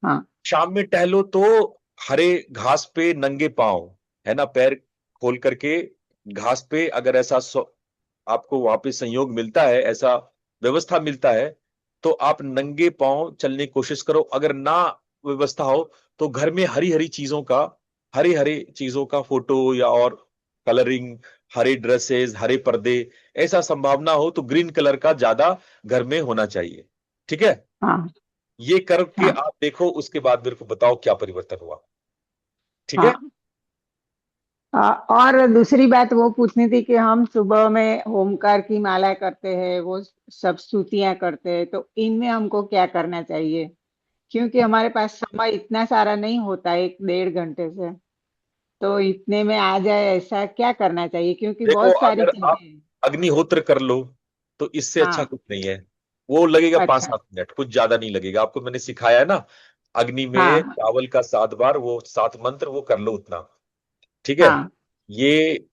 हाँ शाम में टहलो तो हरे घास पे नंगे पांव, है ना, पैर खोल करके घास पे, अगर ऐसा आपको वहां पे संयोग मिलता है, ऐसा व्यवस्था मिलता है, तो आप नंगे पांव चलने की कोशिश करो। अगर ना व्यवस्था हो तो घर में हरी हरी चीजों का, हरे हरे चीजों का फोटो या और कलरिंग, हरे ड्रेसेस, हरे पर्दे, ऐसा संभावना हो तो ग्रीन कलर का ज्यादा घर में होना चाहिए। ठीक है। हाँ ये करके हाँ आप देखो, उसके बाद मेरे को बताओ क्या परिवर्तन हुआ। ठीक है। हाँ। और दूसरी बात वो पूछनी थी कि हम सुबह में ओमकार की माला करते हैं, वो सब स्तुतियां करते हैं, तो इनमें हमको क्या करना चाहिए? क्योंकि हमारे पास समय इतना सारा नहीं होता, 1-1.5 घंटे से, तो इतने में आ जाए ऐसा क्या करना चाहिए? क्योंकि देखो, बहुत सारी अगर चीजें आप हैं। अग्निहोत्र कर लो तो इससे अच्छा हाँ। कुछ नहीं है। वो लगेगा पांच अच्छा। सात मिनट कुछ ज्यादा नहीं लगेगा। आपको मैंने सिखाया है ना, अग्नि में हाँ चावल का 7 बार, वो 7 मंत्र, वो कर लो उतना। ठीक है। हाँ। ये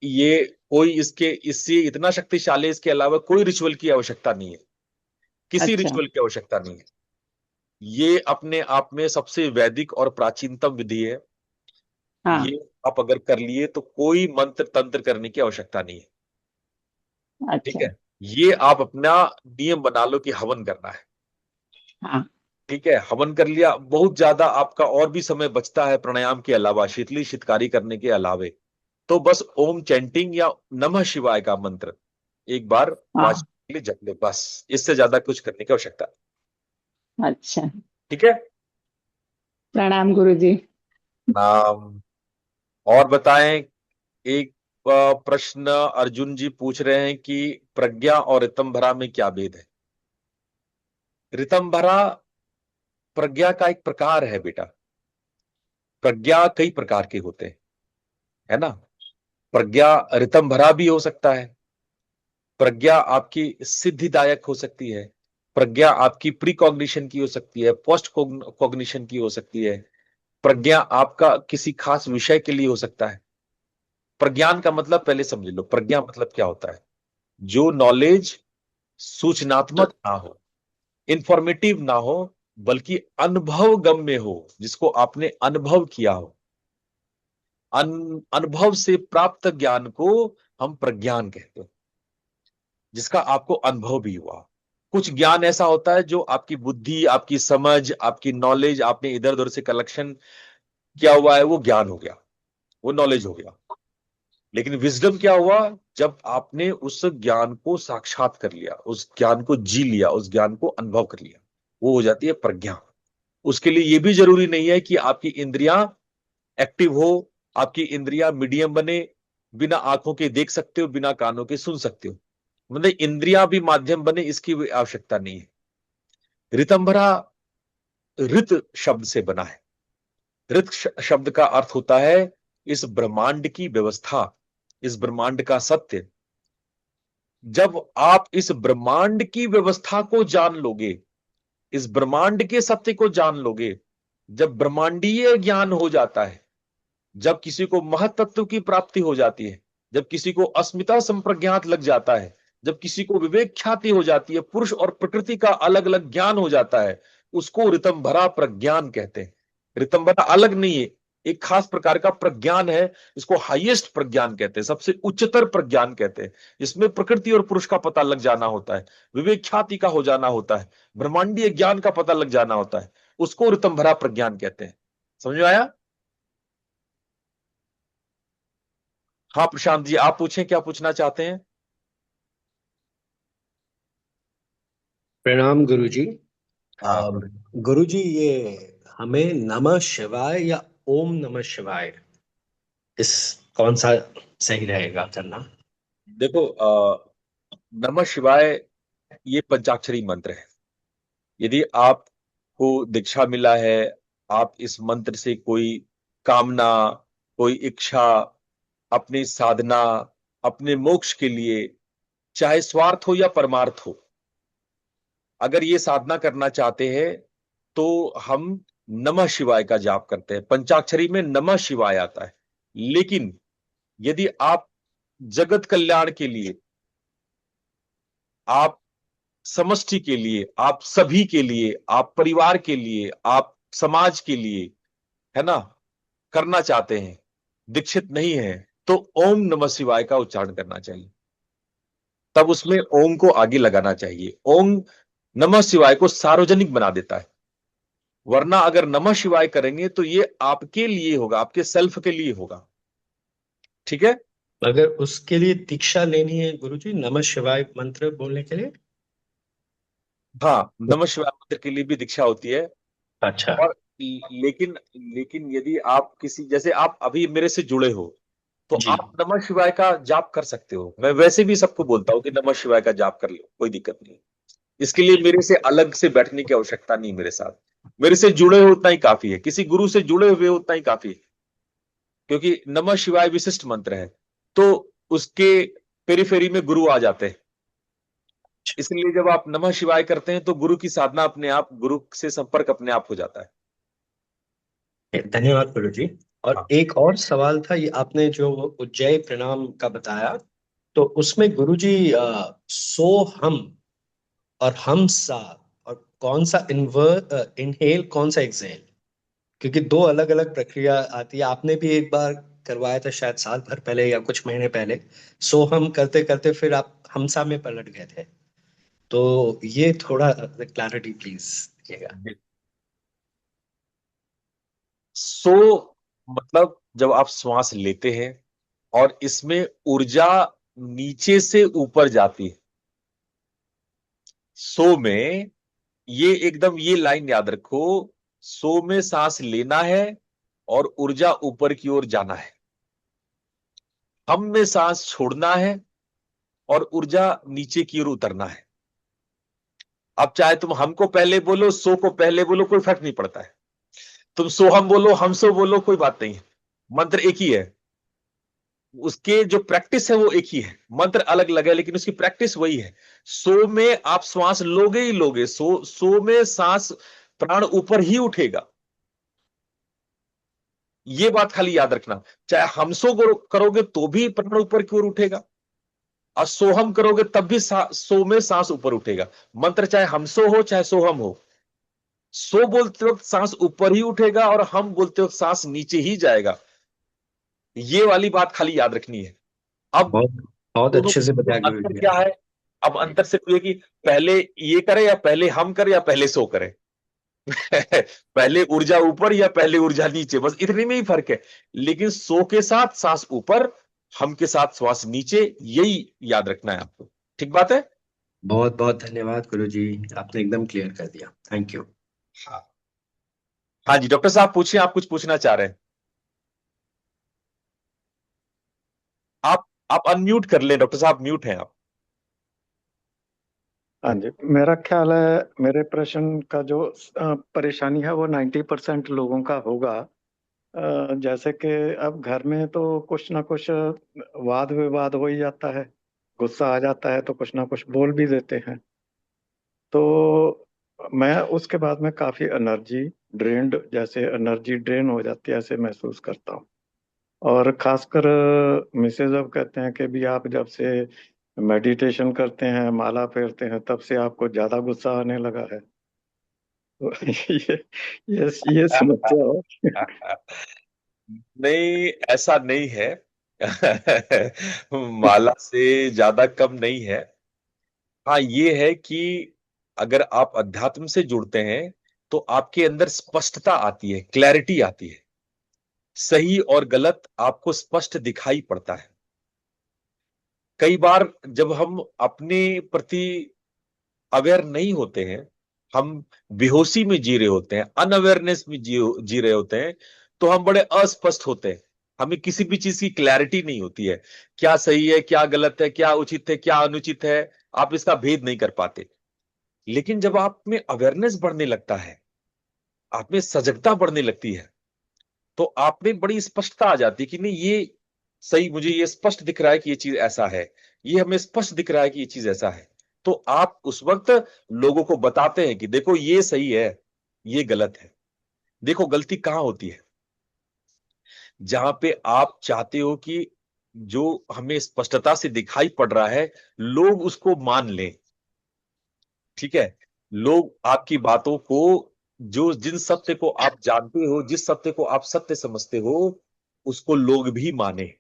ये कोई इसके इससे इतना शक्तिशाली, इसके अलावा कोई रिचुअल की आवश्यकता नहीं है, किसी अच्छा। रिचुअल की आवश्यकता नहीं है। ये अपने आप में सबसे वैदिक और प्राचीनतम विधि है। हाँ। ये आप अगर कर लिए तो कोई मंत्र तंत्र करने की आवश्यकता नहीं है। ठीक अच्छा। है। ये आप अपना नियम बना लो कि हवन करना है। हाँ। ठीक है। हवन कर लिया, बहुत ज्यादा आपका और भी समय बचता है प्राणायाम के अलावा, शीतली शीतकारी करने के अलावे, तो बस ओम चैंटिंग या नमः शिवाय का मंत्र एक बार 5 मिनट हाँ। के लिए जप ले, बस। इससे ज्यादा कुछ करने की आवश्यकता नहीं। अच्छा। ठीक है। प्रणाम गुरु जी। नाम। और बताएं। एक प्रश्न अर्जुन जी पूछ रहे हैं कि प्रज्ञा और ऋतंभरा में क्या भेद है। ऋतंभरा प्रज्ञा का एक प्रकार है बेटा। प्रज्ञा कई प्रकार के होते हैं, है ना। प्रज्ञा ऋतंभरा भी हो सकता है, प्रज्ञा आपकी सिद्धिदायक हो सकती है, प्रज्ञा आपकी प्री कॉग्निशन की हो सकती है, पोस्ट कॉग्निशन की हो सकती है, प्रज्ञा आपका किसी खास विषय के लिए हो सकता है। प्रज्ञान का मतलब पहले समझ लो, प्रज्ञा मतलब क्या होता है। जो नॉलेज सूचनात्मक ना हो, इंफॉर्मेटिव ना हो, बल्कि अनुभव गम्य हो, जिसको आपने अनुभव किया हो, अनुभव से प्राप्त ज्ञान को हम प्रज्ञान कहते हैं, जिसका आपको अनुभव भी हुआ। कुछ ज्ञान ऐसा होता है जो आपकी बुद्धि, आपकी समझ, आपकी नॉलेज, आपने इधर उधर से कलेक्शन किया हुआ है, वो ज्ञान हो गया, वो नॉलेज हो गया। लेकिन विजडम क्या हुआ, जब आपने उस ज्ञान को साक्षात कर लिया, उस ज्ञान को जी लिया, उस ज्ञान को अनुभव कर लिया, वो हो जाती है प्रज्ञा। उसके लिए ये भी जरूरी नहीं है कि आपकी इंद्रियां एक्टिव हो, आपकी इंद्रियां मीडियम बने, बिना आंखों के देख सकते हो, बिना कानों के सुन सकते हो, मतलब इंद्रियां भी माध्यम बने, इसकी भी आवश्यकता नहीं है। ऋतंभरा ऋत शब्द से बना है। ऋत शब्द का अर्थ होता है इस ब्रह्मांड की व्यवस्था, इस ब्रह्मांड का सत्य। जब आप इस ब्रह्मांड की व्यवस्था को जान लोगे, इस ब्रह्मांड के सत्य को जान लोगे, जब ब्रह्मांडीय ज्ञान हो जाता है, जब किसी को महतत्व की प्राप्ति हो जाती है, जब किसी को अस्मिता संप्रज्ञात लग जाता है, जब किसी को विवेक ख्याति हो जाती है, पुरुष और प्रकृति का अलग अलग ज्ञान हो जाता है, उसको ऋतंभरा प्रज्ञान कहते हैं। ऋतंभरा अलग नहीं है, एक खास प्रकार का प्रज्ञान है। इसको हाईएस्ट प्रज्ञान कहते हैं, सबसे उच्चतर प्रज्ञान कहते हैं। इसमें प्रकृति और पुरुष का पता लग जाना होता है, विवेक ख्याति का हो जाना होता है, ब्रह्मांडीय ज्ञान का पता लग जाना होता है, उसको ऋतंभरा प्रज्ञान कहते हैं। समझ में आया। हाँ प्रशांत जी, आप पूछें, क्या पूछना चाहते हैं। प्रणाम गुरुजी। हाँ। गुरुजी, ये हमें नमः शिवाय या ओम नमः शिवाय, इस कौन सा सही रहेगा करना? देखो, नमः शिवाय ये पंचाक्षरी मंत्र है। यदि आपको दीक्षा मिला है, आप इस मंत्र से कोई कामना, कोई इच्छा, अपनी साधना, अपने मोक्ष के लिए, चाहे स्वार्थ हो या परमार्थ हो, अगर ये साधना करना चाहते हैं तो हम नमः शिवाय का जाप करते हैं। पंचाक्षरी में नमः शिवाय आता है। लेकिन यदि आप जगत कल्याण के लिए, आप समष्टि के लिए, आप सभी के लिए, आप परिवार के लिए, आप समाज के लिए, है ना, करना चाहते हैं, दीक्षित नहीं है, तो ओम नमः शिवाय का उच्चारण करना चाहिए। तब उसमें ओम को आगे लगाना चाहिए। ओम नमः शिवाय को सार्वजनिक बना देता है। वरना अगर नमः शिवाय करेंगे तो ये आपके लिए होगा, आपके सेल्फ के लिए होगा। ठीक है। अगर उसके लिए दीक्षा लेनी है गुरुजी नमः शिवाय मंत्र बोलने के लिए? हाँ, नमः शिवाय मंत्र के लिए भी दीक्षा होती है। अच्छा। और लेकिन लेकिन यदि आप किसी, जैसे आप अभी मेरे से जुड़े हो, तो जी। आप नमः शिवाय का जाप कर सकते हो। मैं वैसे भी सबको बोलता हूं कि नमः शिवाय का जाप कर लो, कोई दिक्कत नहीं। इसके लिए मेरे से अलग से बैठने की आवश्यकता नहीं। मेरे साथ, मेरे से जुड़े हो उतना ही काफी है, किसी गुरु से जुड़े हुए हो उतना ही काफी है, क्योंकि नमः शिवाय विशिष्ट मंत्र है, तो उसके पेरीफेरी में गुरु आ जाते हैं। इसलिए जब आप नमः शिवाय करते हैं तो गुरु की साधना अपने आप, गुरु से संपर्क अपने आप हो जाता है। धन्यवाद गुरुजी। और हाँ। एक और सवाल था, ये आपने जो उज्जय प्रणाम का बताया, तो उसमें गुरुजी सो हम और हम सा, और कौन सा इनहेल कौन सा एक्सहेल, क्योंकि दो अलग अलग प्रक्रिया आती है। आपने भी एक बार करवाया था शायद साल भर पहले या कुछ महीने पहले, सो हम करते करते फिर आप हमसा में पलट गए थे। तो ये थोड़ा क्लैरिटी प्लीज दीजिएगा। सो मतलब जब आप श्वास लेते हैं और इसमें ऊर्जा नीचे से ऊपर जाती है, सो में, ये एकदम ये लाइन याद रखो, सो में सांस लेना है और ऊर्जा ऊपर की ओर जाना है। हम में सांस छोड़ना है और ऊर्जा नीचे की ओर उतरना है। अब चाहे तुम हमको पहले बोलो, सो को पहले बोलो, कोई फर्क नहीं पड़ता है। तुम सो हम बोलो, हम सो बोलो, कोई बात नहीं है, मंत्र एक ही है। उसके जो प्रैक्टिस है वो एक ही है, मंत्र अलग अलग है, लेकिन उसकी प्रैक्टिस वही है। सो में आप श्वास लोगे ही लोगे, सो में सांस, प्राण ऊपर ही उठेगा। ये बात खाली याद रखना। चाहे हम सो करोगे तो भी प्राण ऊपर की ओर उठेगा, और सोहम करोगे तब भी सो में सांस ऊपर उठेगा। मंत्र चाहे हम सो हो चाहे सोहम हो, सो बोलते वक्त सांस ऊपर ही उठेगा और हम बोलते वक्त सांस नीचे ही जाएगा। ये वाली बात खाली याद रखनी है। अब बहुत बहुत दोनों अच्छे से में बताया अंतर गुरुजी क्या ने। है? अब अंतर सिर्फ ये कि पहले ये करे या पहले हम करें या पहले सो करें। पहले ऊर्जा ऊपर या पहले ऊर्जा नीचे, बस इतने में ही फर्क है। लेकिन सो के साथ सांस ऊपर, हम के साथ श्वास नीचे, यही याद रखना है आपको। ठीक बात है। बहुत बहुत धन्यवाद गुरुजी, आपने एकदम क्लियर कर दिया। Thank you. हाँ। हाँ जी डॉक्टर साहब पूछिए, आप कुछ पूछना चाह रहे हैं। आप अनम्यूट कर लें डॉक्टर साहब, म्यूट हैं आप। हाँ जी, मेरा ख्याल है मेरे प्रश्न का जो परेशानी है वो 90% लोगों का होगा। जैसे कि अब घर में तो कुछ ना कुछ वाद विवाद हो ही जाता है, गुस्सा आ जाता है तो कुछ ना कुछ बोल भी देते हैं। तो मैं उसके बाद में काफी एनर्जी ड्रेन्ड, जैसे एनर्जी ड्रेन हो जाती है ऐसे महसूस करता हूँ। और खासकर मिसेज अब कहते हैं कि भी आप जब से मेडिटेशन करते हैं, माला फेरते हैं, तब से आपको ज्यादा गुस्सा आने लगा है। तो ये समस्या हो। नहीं, ऐसा नहीं है। माला से ज्यादा कम नहीं है। हाँ, ये है कि अगर आप अध्यात्म से जुड़ते हैं तो आपके अंदर स्पष्टता आती है, क्लैरिटी आती है, सही और गलत आपको स्पष्ट दिखाई पड़ता है। कई बार जब हम अपने प्रति अवेयर नहीं होते हैं, हम बेहोशी में जी रहे होते हैं, अनअवेयरनेस में जी रहे होते हैं, तो हम बड़े अस्पष्ट होते हैं। हमें किसी भी चीज की क्लैरिटी नहीं होती है, क्या सही है क्या गलत है, क्या उचित है क्या अनुचित है, आप इसका भेद नहीं कर पाते। लेकिन जब आप में अवेयरनेस बढ़ने लगता है, आप में सजगता बढ़ने लगती है, तो आप में बड़ी स्पष्टता आ जाती है कि नहीं, ये सही, मुझे ये स्पष्ट दिख रहा है कि ये चीज ऐसा है, ये हमें स्पष्ट दिख रहा है कि ये चीज ऐसा है। तो आप उस वक्त लोगों को बताते हैं कि देखो ये सही है, ये गलत है। देखो गलती कहां होती है? जहां पे आप चाहते हो कि जो हमें स्पष्टता से दिखाई पड़ रहा है, लोग उसको मान लें। ठीक है, लोग आपकी बातों को, जो जिन सत्य को आप जानते हो, जिस सत्य को आप सत्य समझते हो, उसको लोग भी माने।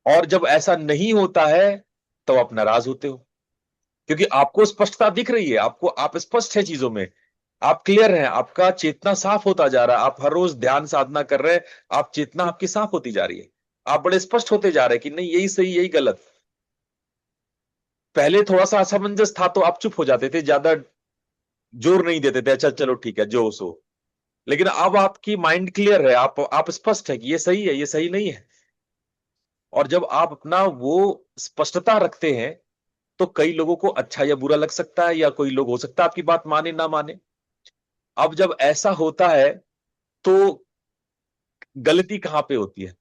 और जब ऐसा नहीं होता है तो आप नाराज होते हो, क्योंकि आपको स्पष्टता दिख रही है, आप स्पष्ट है चीजों में, आप क्लियर हैं, आपका चेतना साफ होता जा रहा है, आप हर रोज ध्यान साधना कर रहे हैं, आप चेतना आपकी साफ होती जा रही है, आप बड़े स्पष्ट होते जा रहे हैं कि नहीं यही सही यही गलत। पहले थोड़ा सा असमंजस था तो आप चुप हो जाते थे, ज्यादा जोर नहीं देते थे, अच्छा चलो ठीक है जो सो। लेकिन अब आपकी माइंड क्लियर है, आप स्पष्ट है कि ये सही है ये सही नहीं है। और जब आप अपना वो स्पष्टता रखते हैं तो कई लोगों को अच्छा या बुरा लग सकता है, या कोई लोग हो सकता है आपकी बात माने ना माने। अब जब ऐसा होता है तो गलती कहां पे होती है?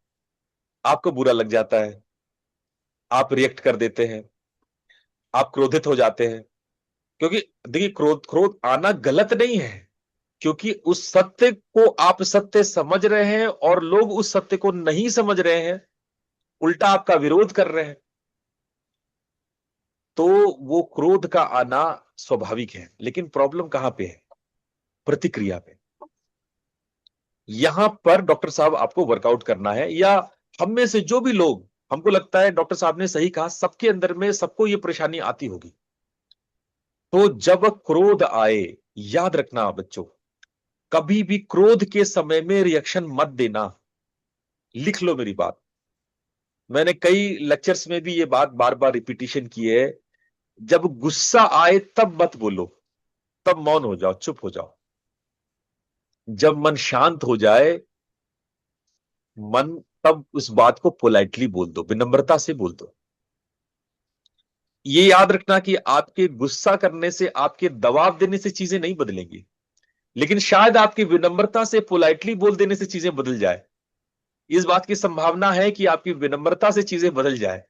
आपको बुरा लग जाता है, आप रिएक्ट कर देते हैं, आप क्रोधित हो जाते हैं। क्योंकि देखिए, क्रोध क्रोध आना गलत नहीं है, क्योंकि उस सत्य को आप सत्य समझ रहे हैं और लोग उस सत्य को नहीं समझ रहे हैं, उल्टा आपका विरोध कर रहे हैं, तो वो क्रोध का आना स्वाभाविक है। लेकिन प्रॉब्लम कहां पे है? प्रतिक्रिया पे। यहां पर डॉक्टर साहब आपको वर्कआउट करना है, या हम में से जो भी लोग, हमको लगता है डॉक्टर साहब ने सही कहा, सबके अंदर में सबको ये परेशानी आती होगी। तो जब क्रोध आए, याद रखना बच्चों, कभी भी क्रोध के समय में रिएक्शन मत देना। लिख लो मेरी बात, मैंने कई लेक्चर्स में भी ये बात बार बार रिपीटिशन की है। जब गुस्सा आए तब मत बोलो, तब मौन हो जाओ, चुप हो जाओ। जब मन शांत हो जाए, मन तब उस बात को पोलाइटली बोल दो, विनम्रता से बोल दो। ये याद रखना कि आपके गुस्सा करने से, आपके दबाव देने से चीजें नहीं बदलेंगी, लेकिन शायद आपकी विनम्रता से, पोलाइटली बोल देने से चीजें बदल जाए। इस बात की संभावना है कि आपकी विनम्रता से चीजें बदल जाए,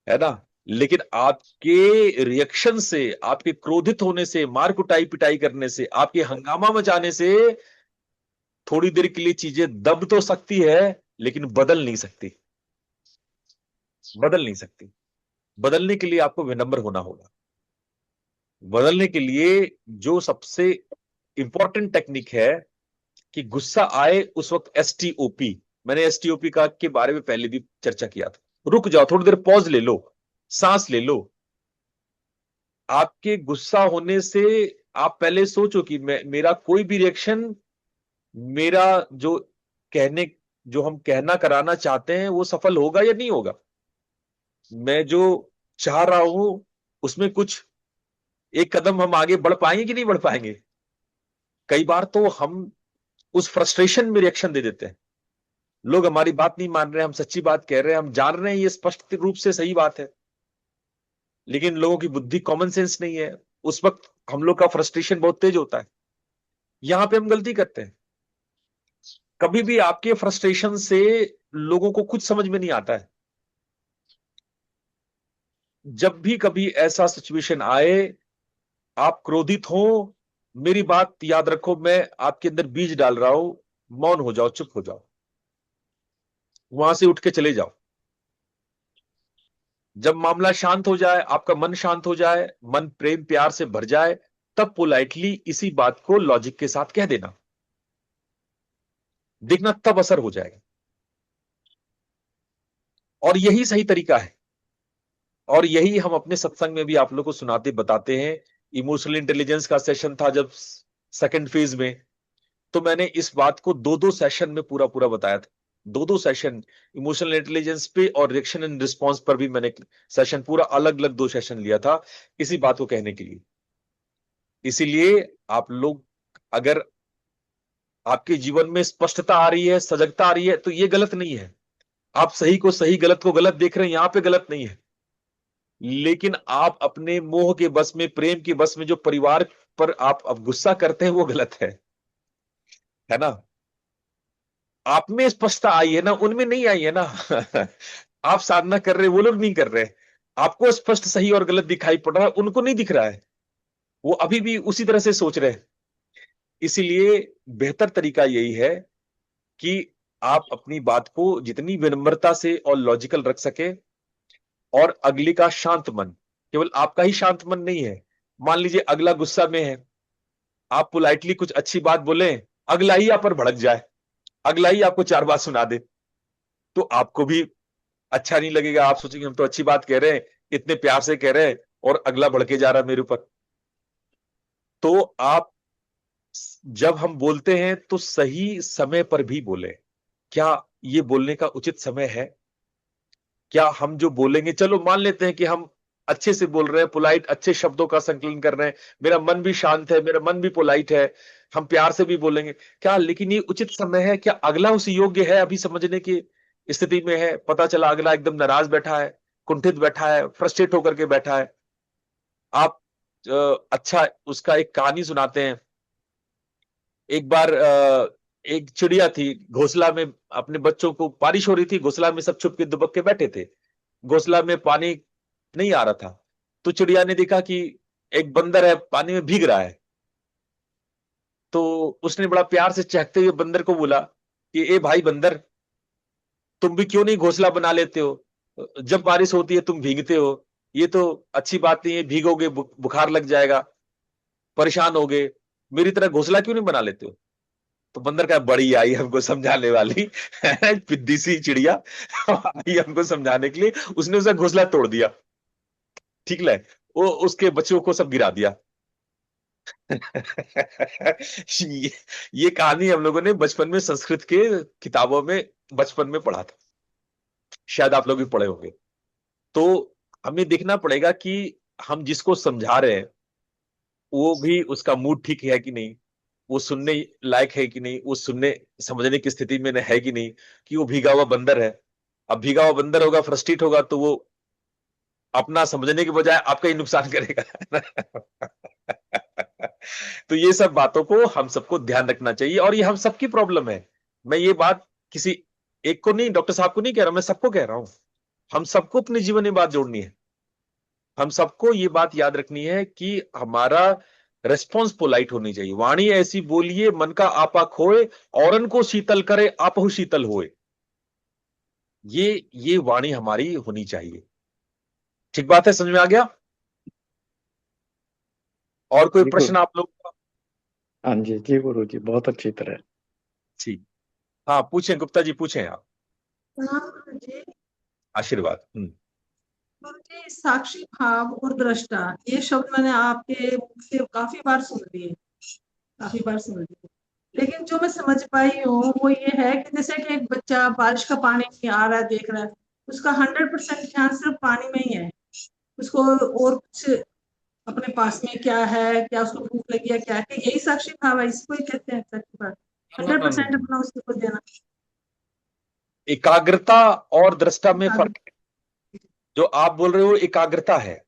है ना। लेकिन आपके रिएक्शन से, आपके क्रोधित होने से, मार कुटाई पिटाई करने से, आपके हंगामा मचाने से थोड़ी देर के लिए चीजें दब तो सकती है, लेकिन बदल नहीं सकती, बदल नहीं सकती। बदलने के लिए आपको विनम्र होना होगा। बदलने के लिए जो सबसे इंपॉर्टेंट टेक्निक है कि गुस्सा आए उस वक्त एसटीओपी, मैंने एसटीओपी का के बारे में पहले भी चर्चा किया था। रुक जाओ, थोड़ी देर पॉज ले लो, सांस ले लो। आपके गुस्सा होने से आप पहले सोचो कि मेरा कोई भी रिएक्शन, मेरा जो कहने, जो हम कहना कराना चाहते हैं वो सफल होगा या नहीं होगा। मैं जो चाह रहा हूं उसमें कुछ एक कदम हम आगे बढ़ पाएंगे कि नहीं बढ़ पाएंगे। कई बार तो हम उस फ्रस्ट्रेशन में रिएक्शन दे देते हैं, लोग हमारी बात नहीं मान रहे, हम सच्ची बात कह रहे हैं, हम जान रहे हैं ये स्पष्ट रूप से सही बात है, लेकिन लोगों की बुद्धि, कॉमन सेंस नहीं है। उस वक्त हम लोग का फ्रस्ट्रेशन बहुत तेज होता है, यहां पे हम गलती करते हैं। कभी भी आपके फ्रस्ट्रेशन से लोगों को कुछ समझ में नहीं आता है। जब भी कभी ऐसा सिचुएशन आए, आप क्रोधित हो, मेरी बात याद रखो, मैं आपके अंदर बीज डाल रहा हूं, मौन हो जाओ, चुप हो जाओ, वहां से उठ के चले जाओ। जब मामला शांत हो जाए, आपका मन शांत हो जाए, मन प्रेम प्यार से भर जाए, तब पोलाइटली इसी बात को लॉजिक के साथ कह देना, देखना तब असर हो जाएगा। और यही सही तरीका है, और यही हम अपने सत्संग में भी आप लोग को सुनाते बताते हैं। इमोशनल इंटेलिजेंस का सेशन था जब सेकंड फेज में, तो मैंने इस बात को दो दो सेशन में पूरा पूरा बताया था। दो दो सेशन इमोशनल इंटेलिजेंस पे और रिएक्शन एंड रिस्पॉन्स पर भी मैंने सेशन पूरा अलग अलग दो सेशन लिया था, इसी बात को कहने के लिए। इसीलिए आप लोग, अगर आपके जीवन में स्पष्टता आ रही है, सजगता आ रही है, तो ये गलत नहीं है। आप सही को सही, गलत को गलत देख रहे हैं, यहां पे गलत नहीं है। लेकिन आप अपने मोह के बस में, प्रेम के बस में जो परिवार पर आप अब गुस्सा करते हैं, वो गलत है ना। आप में स्पष्टता आई है ना, उनमें नहीं आई है ना। आप साधना कर रहे, वो लोग नहीं कर रहे। आपको स्पष्ट सही और गलत दिखाई पड़ रहा है, उनको नहीं दिख रहा है, वो अभी भी उसी तरह से सोच रहे हैं। इसीलिए बेहतर तरीका यही है कि आप अपनी बात को जितनी विनम्रता से और लॉजिकल रख सके, और अगले का शांत मन, केवल आपका ही शांत मन नहीं है। मान लीजिए अगला गुस्सा में है, आप पोलाइटली कुछ अच्छी बात बोले, अगला ही आप पर भड़क जाए, अगला ही आपको 4 बात सुना दे, तो आपको भी अच्छा नहीं लगेगा। आप सोचेंगे हम तो अच्छी बात कह रहे हैं, इतने प्यार से कह रहे हैं, और अगला भड़के जा रहा है मेरे ऊपर। तो आप, जब हम बोलते हैं तो सही समय पर भी बोले। क्या ये बोलने का उचित समय है? क्या हम जो बोलेंगे, चलो मान लेते हैं कि हम अच्छे से बोल रहे हैं, पोलाइट अच्छे शब्दों का संकलन कर रहे हैं, मेरा मन भी शांत है, मेरा मन भी पोलाइट है, हम प्यार से भी बोलेंगे, क्या लेकिन ये उचित समय है? क्या अगला उस योग्य है अभी समझने की स्थिति में है? पता चला अगला एकदम नाराज बैठा है, कुंठित बैठा है, फ्रस्ट्रेट होकर के बैठा है। आप अच्छा उसका एक कहानी सुनाते हैं। एक बार एक चिड़िया थी, घोंसला में अपने बच्चों को, बारिश हो रही थी, घोंसला में सब छुप के दुबक के बैठे थे, घोंसला में पानी नहीं आ रहा था। तो चिड़िया ने देखा कि एक बंदर है पानी में भीग रहा है, तो उसने बड़ा प्यार से चहकते हुए बंदर को बोला कि ए भाई बंदर, तुम भी क्यों नहीं घोंसला बना लेते हो? जब बारिश होती है तुम भीगते हो, ये तो अच्छी बात नहीं है, भीगोगे बुखार लग जाएगा, परेशान होगे, मेरी तरह घोंसला क्यों नहीं बना लेते हो? तो बंदर का बड़ी आई हमको समझाने वाली पिद्दी सी चिड़िया आई हमको समझाने के लिए, उसने उसका घोंसला तोड़ दिया, ठीक है, वो उसके बच्चों को सब गिरा दिया। ये कहानी हम लोगों ने बचपन में संस्कृत के किताबों में बचपन में पढ़ा था, शायद आप लोग भी पढ़े होंगे। तो हमें देखना पड़ेगा कि हम जिसको समझा रहे हैं वो भी, उसका मूड ठीक है कि नहीं, वो सुनने लायक है कि नहीं, वो सुनने समझने की स्थिति में है कि नहीं, कि वो भीगा हुआ बंदर है। अब भीगा हुआ बंदर होगा, फ्रस्ट्रेट होगा, तो वो अपना समझने के बजाय आपका ही नुकसान करेगा। तो ये सब बातों को हम सबको ध्यान रखना चाहिए, और ये हम सबकी प्रॉब्लम है। मैं ये बात किसी एक को नहीं, डॉक्टर साहब को नहीं कह रहा, मैं सबको कह रहा हूं। हम सबको अपने जीवन में बात जोड़नी है, हम सबको ये बात याद रखनी है कि हमारा रेस्पॉन्स पोलाइट होनी चाहिए। वाणी ऐसी बोलिए मन का आपा खोए, औरन को शीतल करे आपहु शीतल होए। ये वाणी हमारी होनी चाहिए। ठीक बात है, समझ में आ गया? और कोई जी प्रश्न आप लोग? हाँ जी, जी गुरु जी, बहुत अच्छी तरह। ठीक, हाँ पूछें, गुप्ता जी पूछें आप। हाँ गुरुजी। आशीर्वाद। गुरुजी, साक्षी भाव और दृष्टा, ये शब्द मैंने आपके मुख से काफी बार सुन लिए, काफी बार सुन लिए, लेकिन जो मैं समझ पाई हूँ वो ये है कि जैसे कि एक बच्चा बारिश का पानी नहीं आ रहा है, देख रहा है, उसका 100% ध्यान सिर्फ पानी में ही है, उसको और कुछ अपने पास में क्या है, क्या उसको भूख लगी है, क्या है, यही साक्षी भाव है, इसको ही कहते हैं साक्षी भाव। 100% अपना उसको देना। एकाग्रता और दृष्टा में फर्क है। जो आप बोल रहे हो एकाग्रता है,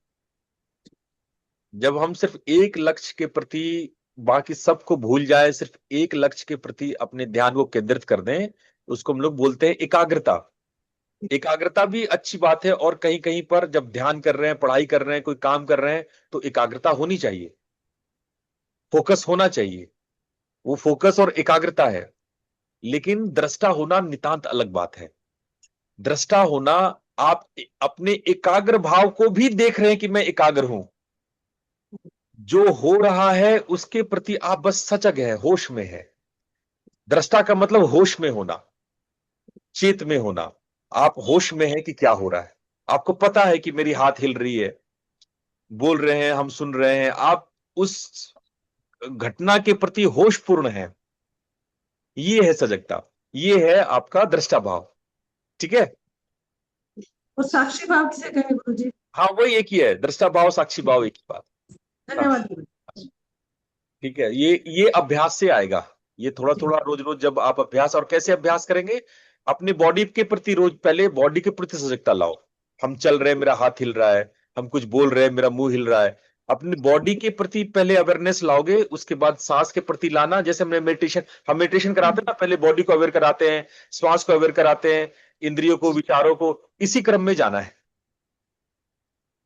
जब हम सिर्फ एक लक्ष्य के प्रति बाकी सबको भूल जाए, सिर्फ एक लक्ष्य के प्रति अपने ध्यान को केंद्रित कर दें, उसको हम लोग बोलते हैं एकाग्रता। एकाग्रता भी अच्छी बात है, और कहीं कहीं पर जब ध्यान कर रहे हैं, पढ़ाई कर रहे हैं, कोई काम कर रहे हैं, तो एकाग्रता होनी चाहिए, फोकस होना चाहिए, वो फोकस और एकाग्रता है। लेकिन दृष्टा होना नितांत अलग बात है। दृष्टा होना, आप अपने एकाग्र भाव को भी देख रहे हैं कि मैं एकाग्र हूं, जो हो रहा है उसके प्रति आप बस सजग है, होश में है। दृष्टा का मतलब होश में होना, चेत में होना। आप होश में हैं कि क्या हो रहा है, आपको पता है कि मेरी हाथ हिल रही है, बोल रहे हैं, हम सुन रहे हैं, आप उस घटना के प्रति होशपूर्ण है। ये है सजगता, ये है आपका दृष्टा भाव। ठीक है, और साक्षी भाव किसे कहें गुरुजी? हाँ वही एक ही है, दृष्टा भाव साक्षी भाव एक ही बात। धन्यवाद गुरुजी। ठीक है, ये अभ्यास से आएगा। ये थोड़ा थोड़ा रोज रोज जब आप अभ्यास, और कैसे अभ्यास करेंगे, अपने बॉडी के प्रति रोज पहले बॉडी के प्रति सजगता लाओ। हम चल रहे हैं, मेरा हाथ हिल रहा है, हम कुछ बोल रहे हैं, मेरा मुंह हिल रहा है, अपनी बॉडी के प्रति पहले अवेयरनेस लाओगे, उसके बाद सांस के प्रति लाना। जैसे हम मेडिटेशन कराते हैं ना, पहले बॉडी को अवेयर कराते हैं, श्वास को अवेयर कराते हैं, इंद्रियों को, विचारों को, इसी क्रम में जाना है।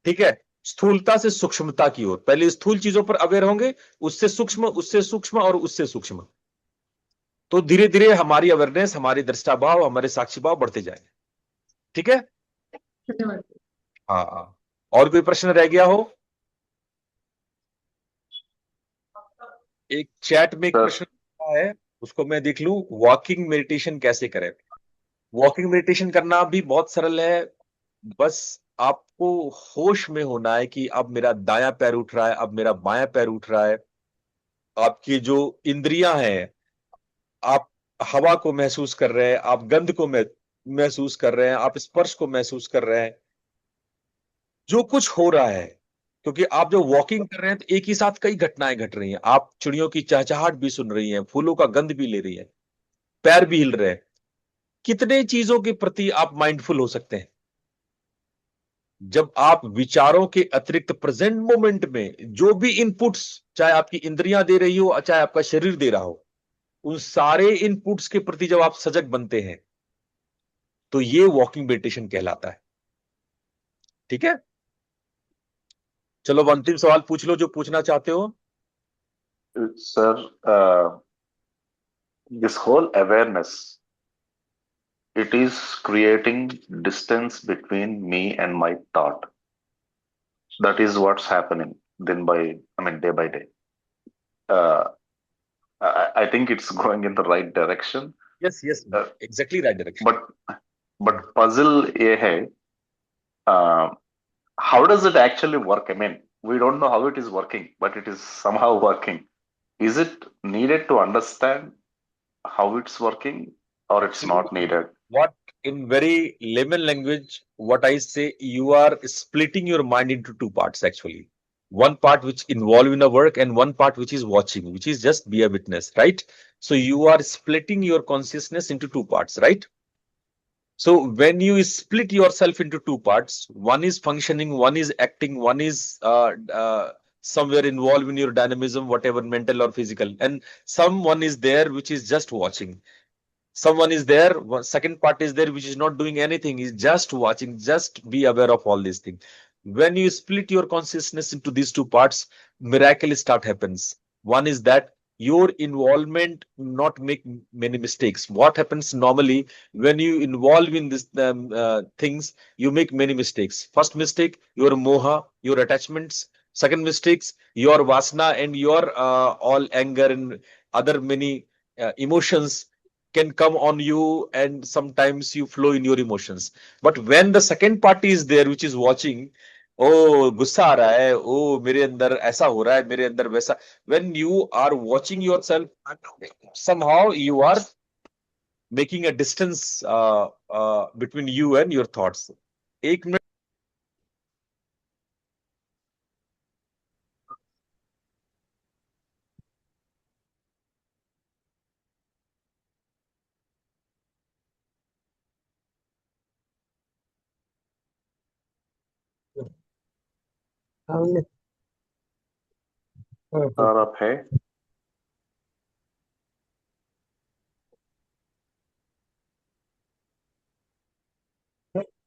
ठीक है, स्थूलता से सूक्ष्मता की ओर, पहले स्थूल चीजों पर अवेयर होंगे, उससे सूक्ष्म, उससे सूक्ष्म और उससे सूक्ष्म। तो धीरे धीरे हमारी अवेयरनेस, हमारी दृष्टा भाव, हमारे साक्षी भाव बढ़ते जाएंगे। ठीक है। धन्यवाद। हाँ हाँ, और कोई प्रश्न रह गया हो? एक चैट में एक सर प्रश्न है, उसको मैं देख लूं। वॉकिंग मेडिटेशन कैसे करें? वॉकिंग मेडिटेशन करना भी बहुत सरल है। बस आपको होश में होना है कि अब मेरा दायां पैर उठ रहा है, अब मेरा बायां पैर उठ रहा है। आपकी जो इंद्रियां हैं, आप हवा को महसूस कर रहे हैं, आप गंध को महसूस कर रहे हैं, आप स्पर्श को महसूस कर रहे हैं, जो कुछ हो रहा है। क्योंकि आप जो वॉकिंग कर रहे हैं तो एक ही साथ कई घटनाएं घट रही हैं। आप चिड़ियों की चहचहाहट भी सुन रही हैं, फूलों का गंध भी ले रही हैं, पैर भी हिल रहे हैं। कितने चीजों के प्रति आप माइंडफुल हो सकते हैं जब आप विचारों के अतिरिक्त प्रेजेंट मोमेंट में जो भी इनपुट्स, चाहे आपकी इंद्रियां दे रही हो, चाहे आपका शरीर दे रहा हो, उन सारे इनपुट्स के प्रति जब आप सजग बनते हैं, तो ये वॉकिंग मेडिटेशन कहलाता है। ठीक है। चलो, अब अंतिम सवाल पूछ लो जो पूछना चाहते हो। Sir, this whole awareness, it is creating distance between me and my thought. That is what's happening day by day. uh, I think it's going in the right direction. Yes yes, exactly right direction. But puzzle ये है, how does it actually work? I mean, we don't know how it is working, but it is somehow working. Is it needed to understand how it's working, or it's not needed? What, in very layman language, what I say, you are splitting your mind into two parts actually. One part which involve in a work, and one part which is watching, which is just be a witness, right? So you are splitting your consciousness into two parts, right? So when you split yourself into two parts, one is functioning, one is acting, one is somewhere involved in your dynamism, whatever mental or physical, and someone is there which is just watching. Someone is there, second part is there which is not doing anything, is just watching. Just be aware of all these things. When you split your consciousness into these two parts, miracle start happens. One is that your involvement not make many mistakes. What happens normally when you involve in this things, you make many mistakes. First mistake, your moha, your attachments. Second mistakes, your vasana and your all anger and other many emotions can come on you, and sometimes you flow in your emotions. But when the second party is there which is watching, oh गुस्सा आ रहा है, oh मेरे अंदर ऐसा हो रहा है, मेरे अंदर वैसा, when you are watching yourself, somehow you are making a distance between you and your thoughts. एक मिनट। सर आप है?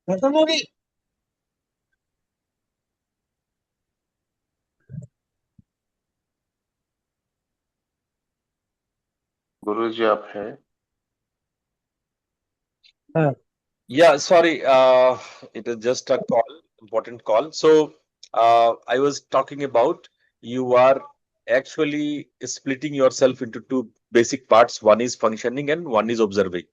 खत्म होगी। गुरुजी आप है? Yeah, sorry. It is just a call, important call. So, I was talking about you are actually splitting yourself into two basic parts. One is functioning and one is observing.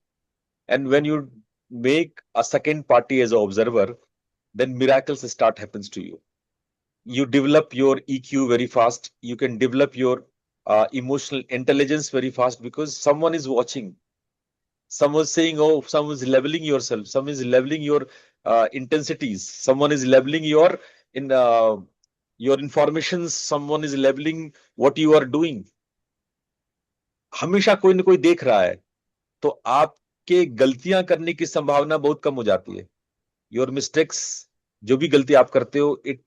And when you make a second party as an observer, then miracles start happens to you. You develop your EQ very fast. You can develop your emotional intelligence very fast because someone is watching. Someone's saying, oh, someone's leveling yourself, someone is leveling your intensities, someone is leveling your your informations, someone is leveling what you are doing. हमेशा कोई ना कोई देख रहा है, तो आपके गलतियां करने की संभावना बहुत कम हो जाती है। योर मिस्टेक्स, जो भी गलती आप करते हो, इट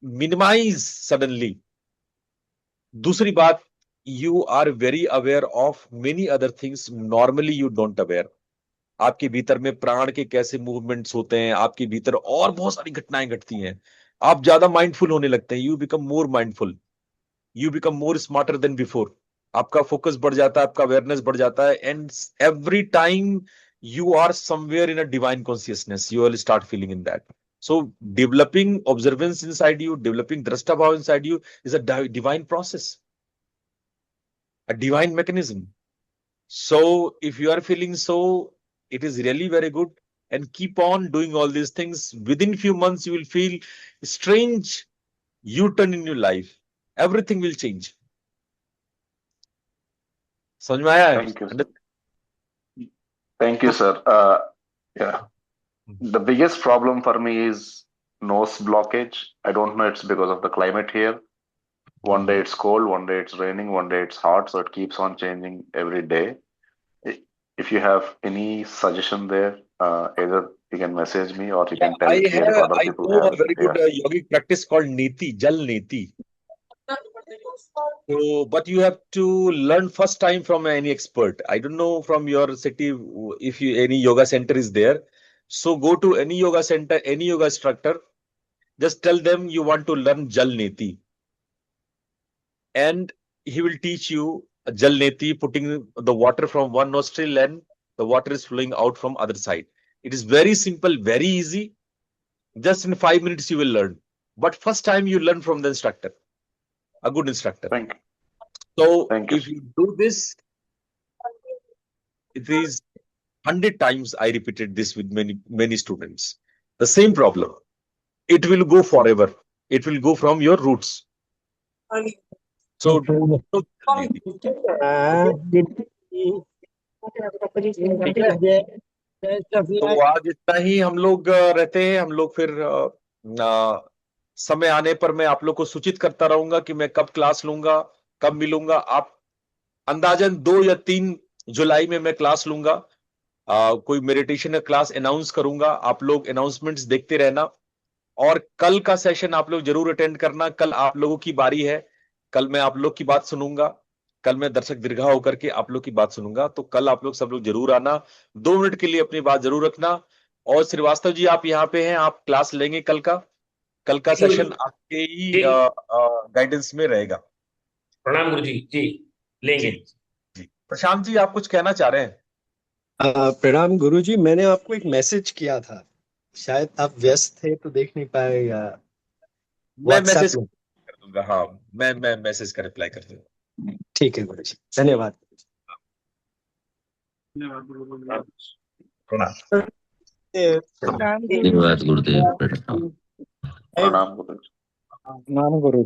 मिनिमाइज सडनली। दूसरी बात, you are very aware of many other things normally you don't aware. आपके भीतर में प्राण के कैसे मूवमेंट्स होते हैं, आपके भीतर और बहुत सारी घटनाएं घटती हैं। आप ज्यादा माइंडफुल होने लगते हैं। You become more mindful, you become more smarter than before. आपका फोकस बढ़ जाता है, आपका अवेयरनेस बढ़ जाता है, and every time you are somewhere in a divine consciousness, you will start feeling in that. So developing observance inside you, developing drashta bhav inside you is a divine process, a divine mechanism. So if you are feeling so, it is really very good, and keep on doing all these things. Within few months you will feel strange U-turn in your life. Everything will change. समझ में आया है? Thank you, sir. Thank you, sir. Yeah. The biggest problem for me is nose blockage. I don't know, it's because of the climate here. One day it's cold, one day it's raining, one day it's hot, so it keeps on changing every day. If you have any suggestion there, either you can message me or you can tell here if other I people know a have. very good Yeah. yogic practice called Neti, Jal Neti. So, but you have to learn first time from any expert. I don't know from your city if you any yoga center is there. So go to any yoga center, any yoga instructor. Just tell them you want to learn Jal Neti, and he will teach you Jal Neti, putting the water from one nostril and the water is flowing out from other side. It is very simple, very easy. Just in 5 minutes you will learn. But first time you learn from the instructor, a good instructor. Thank you. So Thank you, if you do this, it is 100 times I repeated this with many students. The same problem. It will go forever. It will go from your roots. So तो आज इतना ही हम लोग रहते हैं। हम लोग फिर समय आने पर मैं आप लोग को सूचित करता रहूंगा कि मैं कब क्लास लूंगा, कब मिलूंगा। आप अंदाजन 2 या 3 जुलाई में मैं क्लास लूंगा। कोई मेडिटेशन क्लास अनाउंस करूंगा। आप लोग अनाउंसमेंट्स देखते रहना, और कल का सेशन आप लोग जरूर अटेंड करना। कल आप लोगों की बारी है। कल मैं आप लोग की बात सुनूंगा। कल मैं दर्शक दीर्घा होकर के आप लोग की बात सुनूंगा। तो कल आप लोग सब लोग जरूर आना। 2 मिनट के लिए अपनी बात जरूर रखना। और श्रीवास्तव जी आप यहाँ पे हैं, आप क्लास लेंगे कल का? कल का सेशन आपके ही गाइडेंस में रहेगा। प्रणाम गुरु जी। जी लेंगे। जी प्रशांत जी आप कुछ कहना चाह रहे हैं? प्रणाम गुरुजी, मैंने आपको एक मैसेज किया था, शायद आप व्यस्त थे तो देख नहीं पाए, या मैं मैसेज WhatsApp में। कर दूंगा। हाँ मैं मैसेज का रिप्लाई कर दूंगा। ठीक है गुरुजी, धन्यवाद। प्रणाम। प्रणाम धन्यवाद गुरुदेव। Pranam, Guru. गुरु